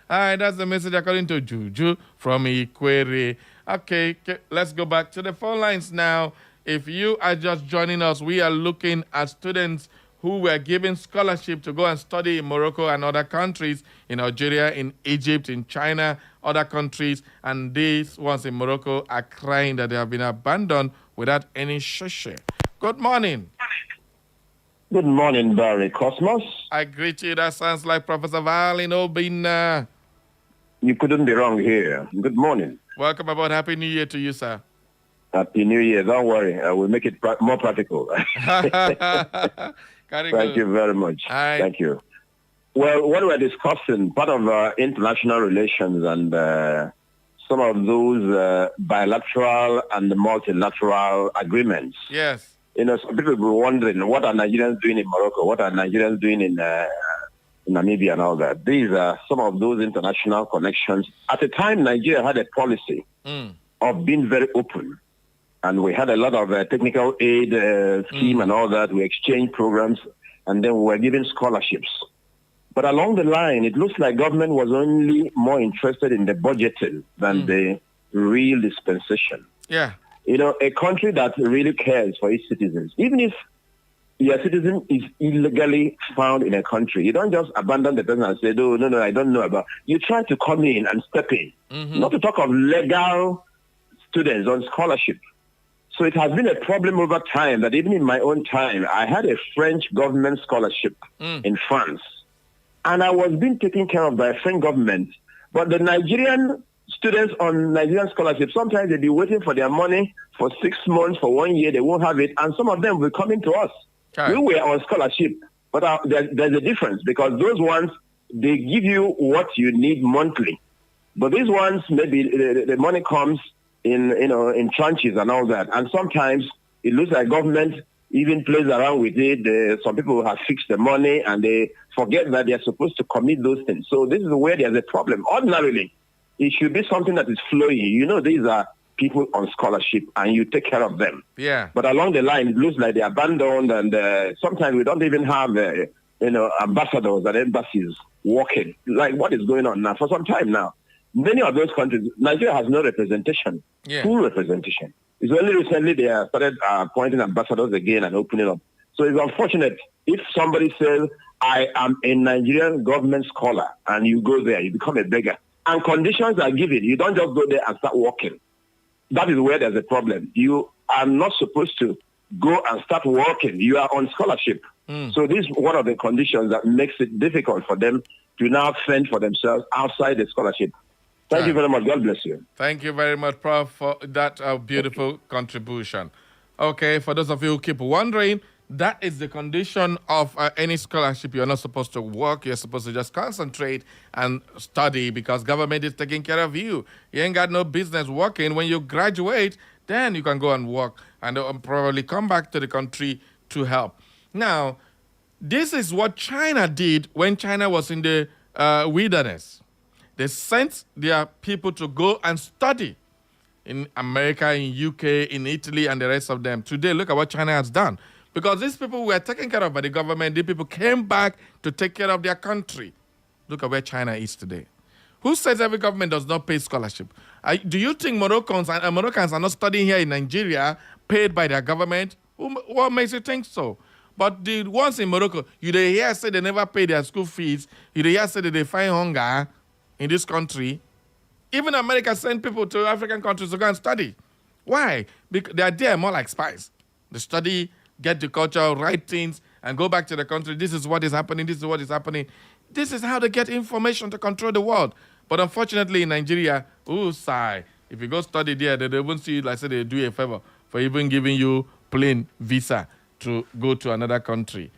right, that's the message according to Juju from Ikwere. Okay, let's go back to the phone lines now. If you are just joining us, we are looking at students who were given scholarship to go and study in Morocco and other countries, in Algeria, in Egypt, in China, other countries, and these ones in Morocco are crying that they have been abandoned without any shushe. Good morning. Good morning, Barry Cosmos. I greet you. That sounds like Professor Valin Obina. You couldn't be wrong here. Good morning. Welcome aboard. Happy New Year to you, sir. Happy New Year. Don't worry. I will make it more practical. Thank you very much. Right. Thank you. Well, what we're discussing, part of international relations and some of those bilateral and multilateral agreements. Yes. You know, some people will be wondering, what are Nigerians doing in Morocco? What are Nigerians doing in Namibia and all that? These are some of those international connections. At the time, Nigeria had a policy of being very open. And we had a lot of technical aid scheme and all that. We exchanged programs, and then we were given scholarships. But along the line, it looks like government was only more interested in the budgeting than the real dispensation. Yeah. You know, a country that really cares for its citizens, even if your citizen is illegally found in a country, you don't just abandon the person and say, no, I don't know about. You try to come in and step in. Not to talk of legal students on scholarship. So it has been a problem over time that even in my own time, I had a French government scholarship in France. And I was being taken care of by a French government. But the Nigerian students on Nigerian scholarship, sometimes they'll be waiting for their money for 6 months, for 1 year, they won't have it. And some of them will come into us. We were on scholarship. But there's a difference because those ones, they give you what you need monthly. But these ones, maybe the money comes in tranches and all that. And sometimes it looks like government even plays around with it. Some people have fixed the money and they forget that they're supposed to commit those things. So this is where there's a problem. Ordinarily, it should be something that is flowing. These are people on scholarship and you take care of them. Yeah. But along the line, it looks like they're abandoned and sometimes we don't even have, ambassadors and embassies working. Like what is going on now for some time now? Many of those countries, Nigeria has no representation, full representation. It's only recently they have started appointing ambassadors again and opening up. So it's unfortunate if somebody says, I am a Nigerian government scholar, and you go there, you become a beggar. And conditions are given. You don't just go there and start working. That is where there's a problem. You are not supposed to go and start working. You are on scholarship. So this is one of the conditions that makes it difficult for them to now fend for themselves outside the scholarship. Thank you very much. God bless you. Thank you very much, Prof, for that beautiful contribution. Okay, for those of you who keep wondering, that is the condition of any scholarship. You're not supposed to work. You're supposed to just concentrate and study because government is taking care of you. You ain't got no business working. When you graduate, then you can go and work and probably come back to the country to help. Now, this is what China did when China was in the wilderness. They sent their people to go and study in America, in UK, in Italy, and the rest of them. Today, look at what China has done. Because these people were taken care of by the government, these people came back to take care of their country. Look at where China is today. Who says every government does not pay scholarship? Do you think Moroccans are not studying here in Nigeria paid by their government? What makes you think so? But the ones in Morocco, you hear say they never pay their school fees. You hear say that they find hunger in this country. Even America send people to African countries to go and study. Why? Because they are there more like spies. They study, get the culture, write things, and go back to the country. This is what is happening. This is what is happening. This is how they get information to control the world. But unfortunately in Nigeria, sigh. If you go study there, they won't see you like say they do you a favor for even giving you plain visa to go to another country.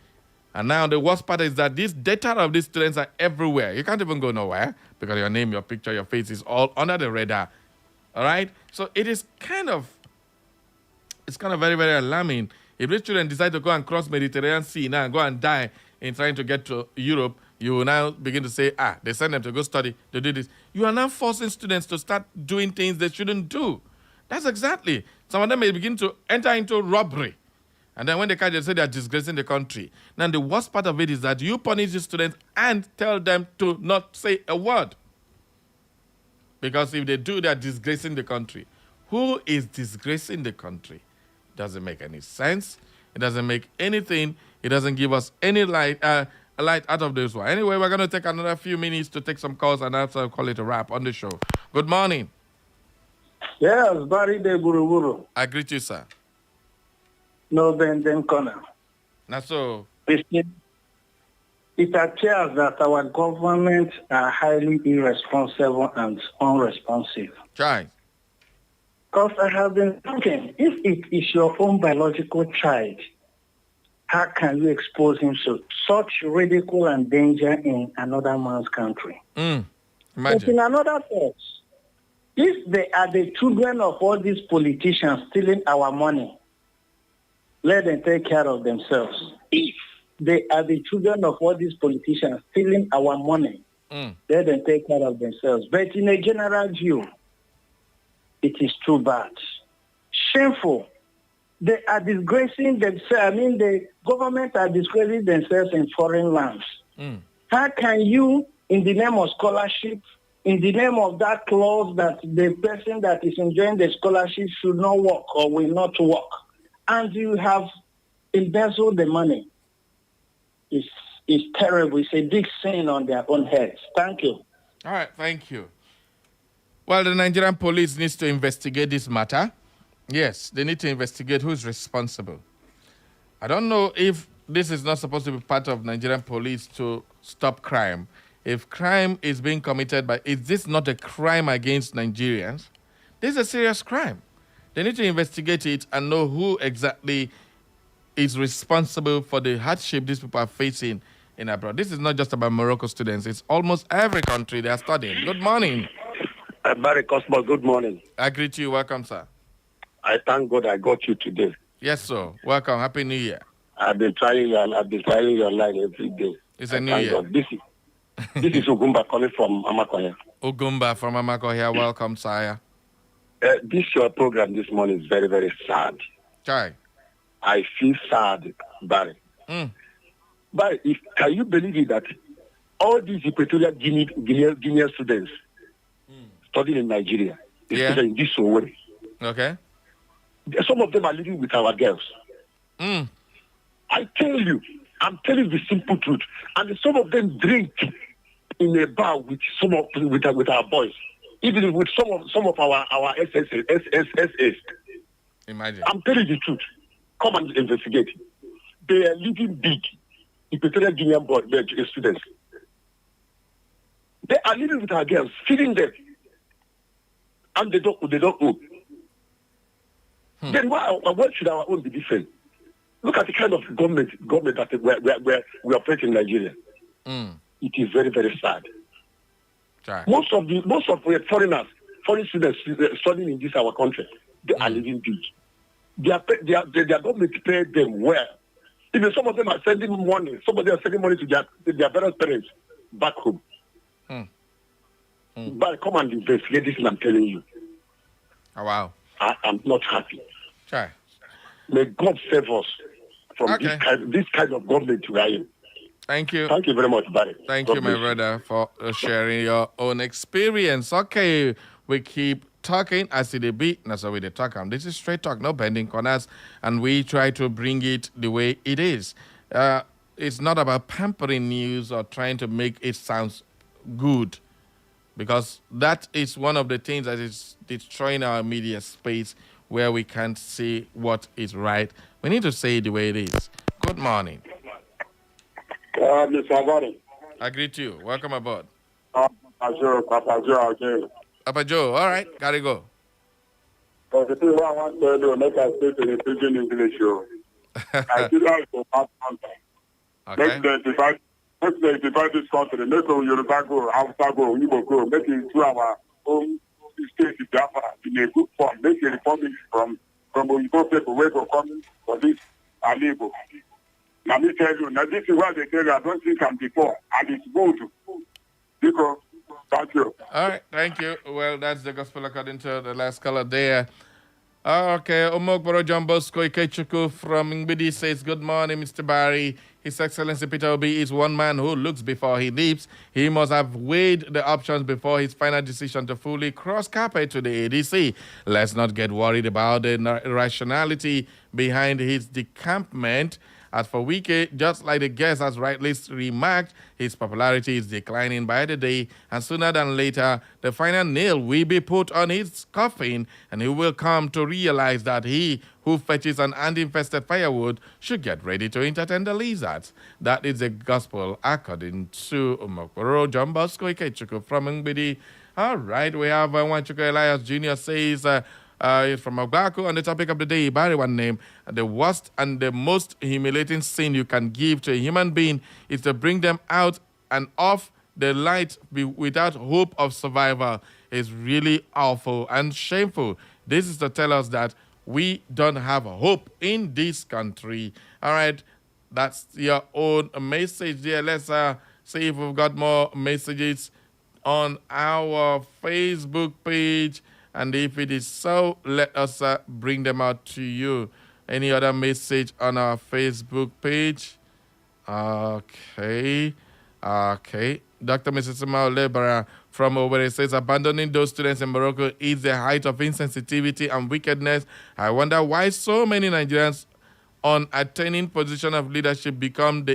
And now the worst part is that this data of these students are everywhere. You can't even go nowhere because your name, your picture, your face is all under the radar. All right? So it is kind of very, very alarming. If these children decide to go and cross Mediterranean Sea now and go and die in trying to get to Europe, you will now begin to say, they send them to go study, to do this. You are now forcing students to start doing things they shouldn't do. That's exactly. Some of them may begin to enter into robbery. And then when they catch, they say they are disgracing the country. Now, the worst part of it is that you punish the students and tell them to not say a word. Because if they do, they are disgracing the country. Who is disgracing the country? Doesn't make any sense. It doesn't make anything. It doesn't give us any light out of this one. Anyway, we're going to take another few minutes to take some calls and after call it a wrap on the show. Good morning. Yes, Barry de Guru. I greet you, sir. No, then corner. Now, so it appears that our government are highly irresponsible and unresponsive. Try. Because I have been thinking, if it is your own biological child, how can you expose him to such ridicule and danger in another man's country? Imagine. But in another sense, if they are the children of all these politicians stealing our money, let them take care of themselves. If they are the children of all these politicians stealing our money, let them take care of themselves. But in a general view, it is too bad. Shameful. They are disgracing themselves. The government are disgracing themselves in foreign lands. How can you, in the name of scholarship, in the name of that clause that the person that is enjoying the scholarship should not work or will not work, and you have embezzle the money is terrible. It's a big sin on their own heads. Thank you. All right, thank you. Well, the Nigerian police needs to investigate this matter. Yes, they need to investigate who's responsible. I don't know if this is not supposed to be part of Nigerian police to stop crime. If crime is being committed by, is this not a crime against Nigerians? This is a serious crime. They need to investigate it and know who exactly is responsible for the hardship these people are facing in abroad. This is not just about Morocco students. It's almost every country they are studying. Good morning. Barry Cosmo, good morning. I greet you. Welcome, sir. I thank God I got you today. Yes, sir. Welcome. Happy New Year. I've been trying your line every day. It's a new year. God. This is Ugumba calling from Amakoya. Ugumba from Amakoya. Welcome, sire. This your program this morning is very, very sad. Chai. I feel sad, Barry. But can you believe it that all these Equatorial Guinea students studying in Nigeria, especially in this way, okay, some of them are living with our girls. I tell you, I'm telling you the simple truth. And some of them drink in a bar with our boys, even with some of our SSS. Imagine. I'm telling you the truth. Come and investigate. They are living big. Equatorial Guinean students. They are living with our girls, feeding them, and they don't own. Then why should our own be different? Look at the kind of government that we operate in Nigeria. It is very, very sad. Sorry. Most of the foreign students studying in this our country, they are living big. Their government pay them well. Even some of them are sending money. Some of them are sending money to their various parents back home. But come and investigate this, and I'm telling you. Oh, wow. I am not happy. Sure. May God save us from this kind of government we are in. Thank you. Thank you very much, Barry. Thank you, my brother, for sharing your own experience. Okay, we keep talking as it be. That's how we talk. This is Straight Talk, no bending corners, and we try to bring it the way it is. It's not about pampering news or trying to make it sound good, because that is one of the things that is destroying our media space, where we can't see what is right. We need to say it the way it is. Good morning. Mr. Avani. I greet you. Welcome aboard. Papa Joe again. Papa Joe, all right, gotta go. The thing I want to do, make us speak in the pidgin English show. I feel like for past contact. Okay. Let's divide this country. Make Yoruba go, Hausa go, Igbo go. Make it to our own state in Biafra in a good form. Make a reforming from Igbo people where go coming for this Alibo. Now me tell you, now this is what they tell you. I don't think I'm before, and it's good. Because, thank you. All right, thank you. Well, that's the gospel according to the last caller there. Okay, Omogboro John Bosco Ikechukwu from Ngbidi says, good morning, Mr. Barry. His Excellency Peter Obi is one man who looks before he leaps. He must have weighed the options before his final decision to fully cross carpet to the ADC. Let's not get worried about the rationality behind his decampment. As for Wike, just like the guest has rightly remarked, his popularity is declining by the day, and sooner than later, the final nail will be put on his coffin, and he will come to realize that he who fetches an ant-infested firewood should get ready to entertain the lizards. That is the gospel according to Umokoro John Bosco Ikechukwu from Ngbidi. All right, we have Wanchuku Elias Jr. says, from Ogbaku on the topic of the day, Barry one name. The worst and the most humiliating sin you can give to a human being is to bring them out and off the light without hope of survival. It's really awful and shameful. This is to tell us that we don't have hope in this country. All right, that's your own message there. Let's see if we've got more messages on our Facebook page. And if it is so, let us bring them out to you. Any other message on our Facebook page? Okay. Dr. Mrs. Mao Lebara from Owerri says, abandoning those students in Morocco is the height of insensitivity and wickedness. I wonder why so many Nigerians on attaining position of leadership become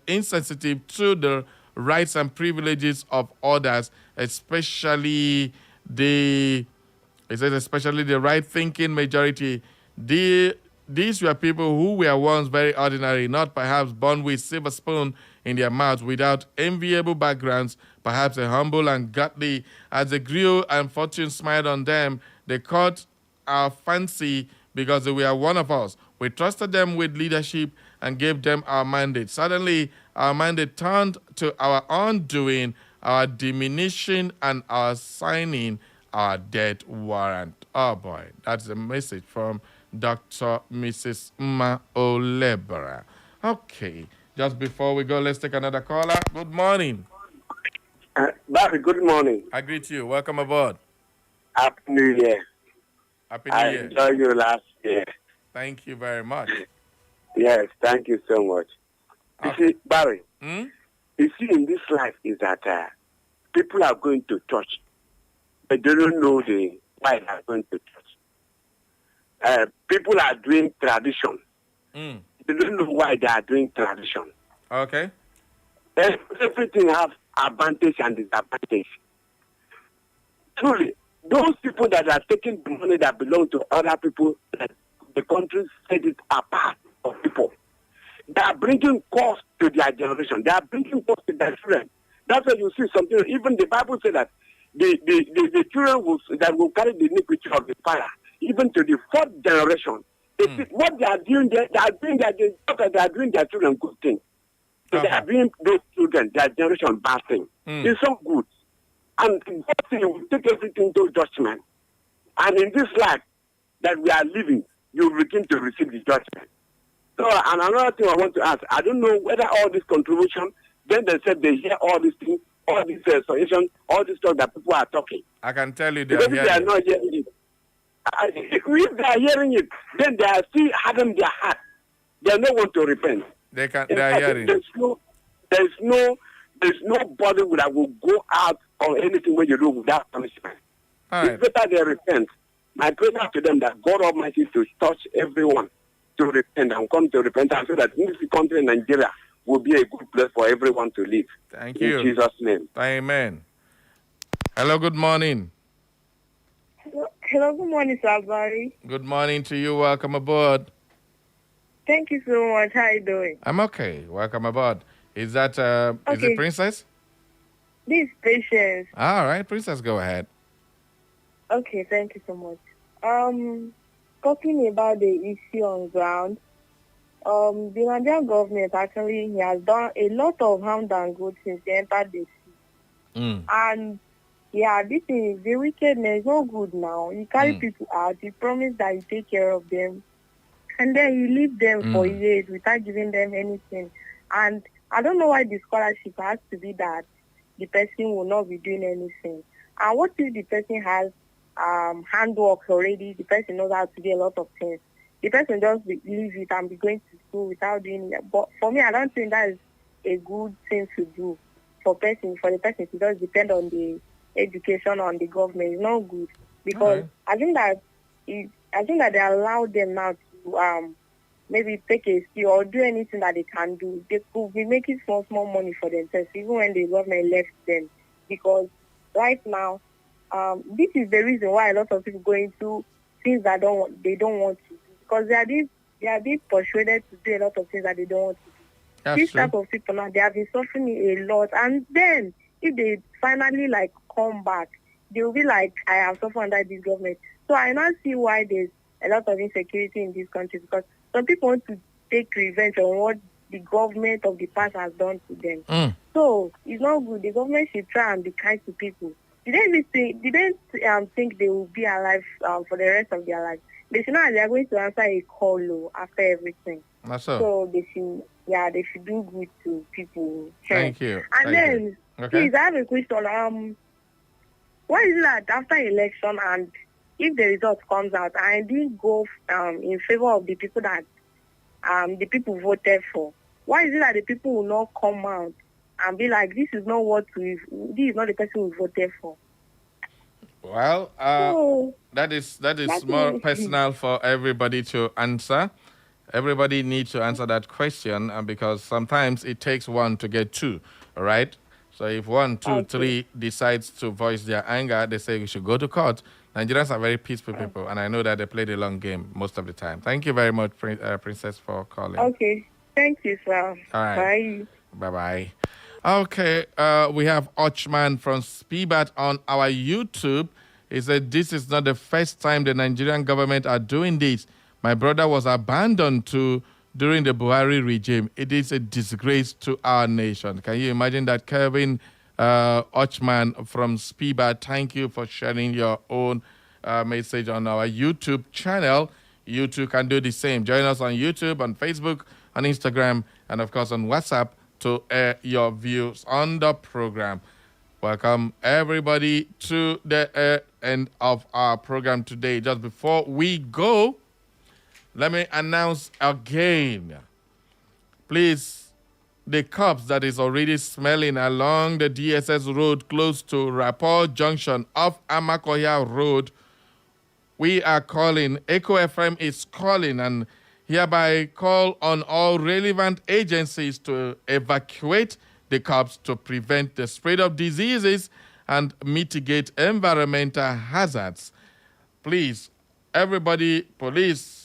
insensitive to the rights and privileges of others, especially the right-thinking majority. These were people who were once very ordinary, not perhaps born with silver spoon in their mouths, without enviable backgrounds, perhaps a humble and godly. As they grew and fortune smiled on them, they caught our fancy because they were one of us. We trusted them with leadership and gave them our mandate. Suddenly, our mandate turned to our undoing, our diminishing, and our signing our death warrant. Oh boy, that's a message from Dr. Mrs. Ma Olebara. Okay, just before we go, let's take another caller. Good morning. Barry, good morning. I greet you. Welcome aboard. Happy New Year. Happy New Year. I enjoyed you last year. Thank you very much. Yes, thank you so much. Okay. You see, Barry, you see in this life is that people are going to church, but they don't know why they are going to church. People are doing tradition. They don't know why they are doing tradition. Okay. Everything has advantage and disadvantage. Truly, those people that are taking the money that belong to other people, that the country set it apart of people, they are bringing cost to their generation. They are bringing cost to their children. That's why you see something. Even the Bible says that the children that will carry the iniquity of the father, even to the fourth generation. What they are doing, they are doing their children good things. So they are doing those children, their generation, bad thing. It's so good. And God will take everything to judgment. And in this life that we are living, you begin to receive the judgment. So, and another thing I want to ask, I don't know whether all this contribution, then they said they hear all these things, all these solutions, all this stuff that people are talking. I can tell you they are not hearing it. If they are hearing it, then they are still having their heart. They don't want to repent. They are hearing. There's nobody that will go out on anything when you do without punishment. It's better they repent. My prayer to them that God Almighty to touch everyone to repent and come to repentance so that this country, Nigeria, will be a good place for everyone to live. Thank you. In Jesus' name. Amen. Hello, good morning. Hello, good morning, Sir Barry. Good morning to you. Welcome aboard. Thank you so much. How are you doing? I'm okay. Welcome aboard. Is that is it Princess? This is Patience. All right, Princess, go ahead. Okay, thank you so much. Talking about the issue on ground, the Nigerian government actually has done a lot of harm and good since they entered the sea. And yeah, this is the wickedness is not good now. You carry people out, you promise that you take care of them, and then you leave them for years without giving them anything. And I don't know why the scholarship has to be that the person will not be doing anything. And what if the person has handwork already, the person knows how to do a lot of things. The person just leave it and be going to school without doing it. But for me, I don't think that is a good thing to do for the person to just depend on the education on the government. It's not good because I think that they allow them now to maybe take a skill or do anything that they can do. They could be making small money for themselves even when the government left them. Because right now, this is the reason why a lot of people go into things that they don't want to do, because they are being persuaded to do a lot of things that they don't want to do. This type of people now, they have been suffering a lot, and then if they finally come back, they will be like, I have suffered under this government. So I now see why there's a lot of insecurity in this country, because some people want to take revenge on what the government of the past has done to them. So it's not good. The government should try and be kind to people. Did they think they will be alive for the rest of their life? They should know they are going to answer a call after everything. So they should do good to people. Thank you. And please, I have a question. Why is it that after election and if the result comes out, I didn't go in favor of the people that the people voted for? Why is it that the people will not come out and be like, this is not the person we voted for? Well, that is more personal for everybody to answer. Everybody needs to answer that question because sometimes it takes one to get two, all right? So if 1, 2, 3 decides to voice their anger, they say we should go to court. Nigerians are very peaceful people, and I know that they play the long game most of the time. Thank you very much, Princess, for calling. Okay. Thank you, sir. All right. Bye. Bye-bye. Okay, we have Ochman from Spibat on our YouTube. He said, this is not the first time the Nigerian government are doing this. My brother was abandoned during the Buhari regime. It is a disgrace to our nation. Can you imagine that, Kevin Ochman from Spiba? Thank you for sharing your own message on our YouTube channel. You too can do the same. Join us on YouTube, on Facebook, on Instagram, and of course on WhatsApp to air your views on the program. Welcome everybody to the end of our program today. Just before we go, let me announce again, please, the cops that is already smelling along the DSS road close to Rapport Junction off Amakoya Road, we are calling, Echo FM is calling, and hereby call on all relevant agencies to evacuate the cops to prevent the spread of diseases and mitigate environmental hazards. Please, everybody, police,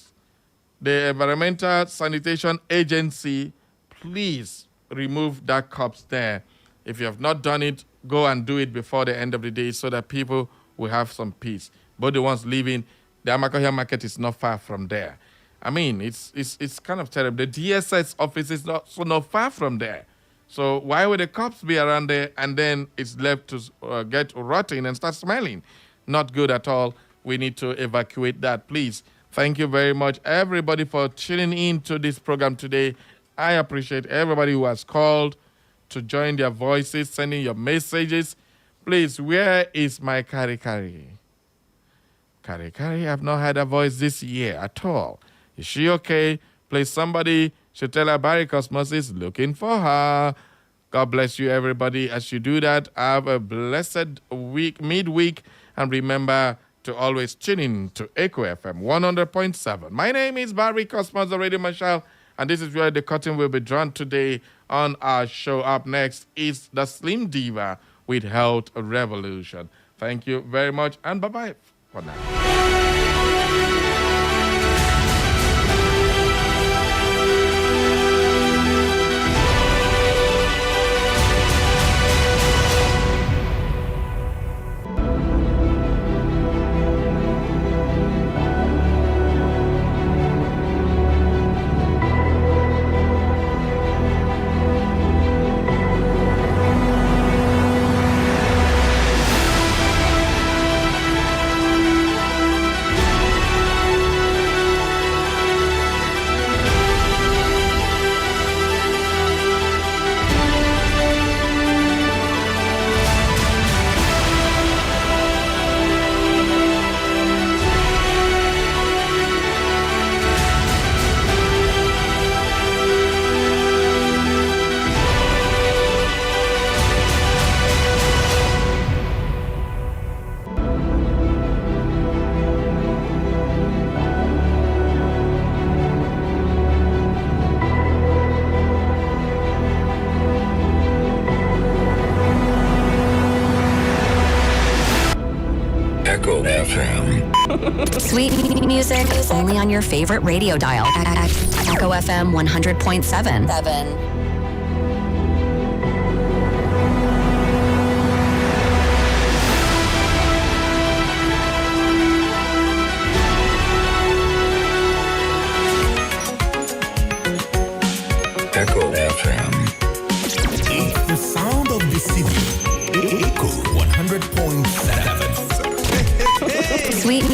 the Environmental Sanitation Agency, please remove that cops there. If you have not done it, go and do it before the end of the day so that people will have some peace. But the ones leaving, the Amakoya market is not far from there. I mean, it's kind of terrible. The DSS office is not far from there. So why would the cops be around there and then it's left to get rotten and start smelling? Not good at all. We need to evacuate that, please. Thank you very much, everybody, for tuning in to this program today. I appreciate everybody who has called to join their voices, sending your messages. Please, where is my Kari Kari? Kari Kari, I've not had a voice this year at all. Is she okay? Please, somebody should tell her Barry Cosmos is looking for her. God bless you, everybody. As you do that, have a blessed week, midweek, and remember to always tune in to Echo FM 100.7. My name is Barry Cosmos, the Radio Marshal, and this is where the curtain will be drawn today on our show. Up next is the Slim Diva with Health Revolution. Thank you very much, and bye-bye for now. Sweet music only on your favorite radio dial. Echo FM 100.7. Echo FM. It's the sound of the city. Echo 100.7. Sweet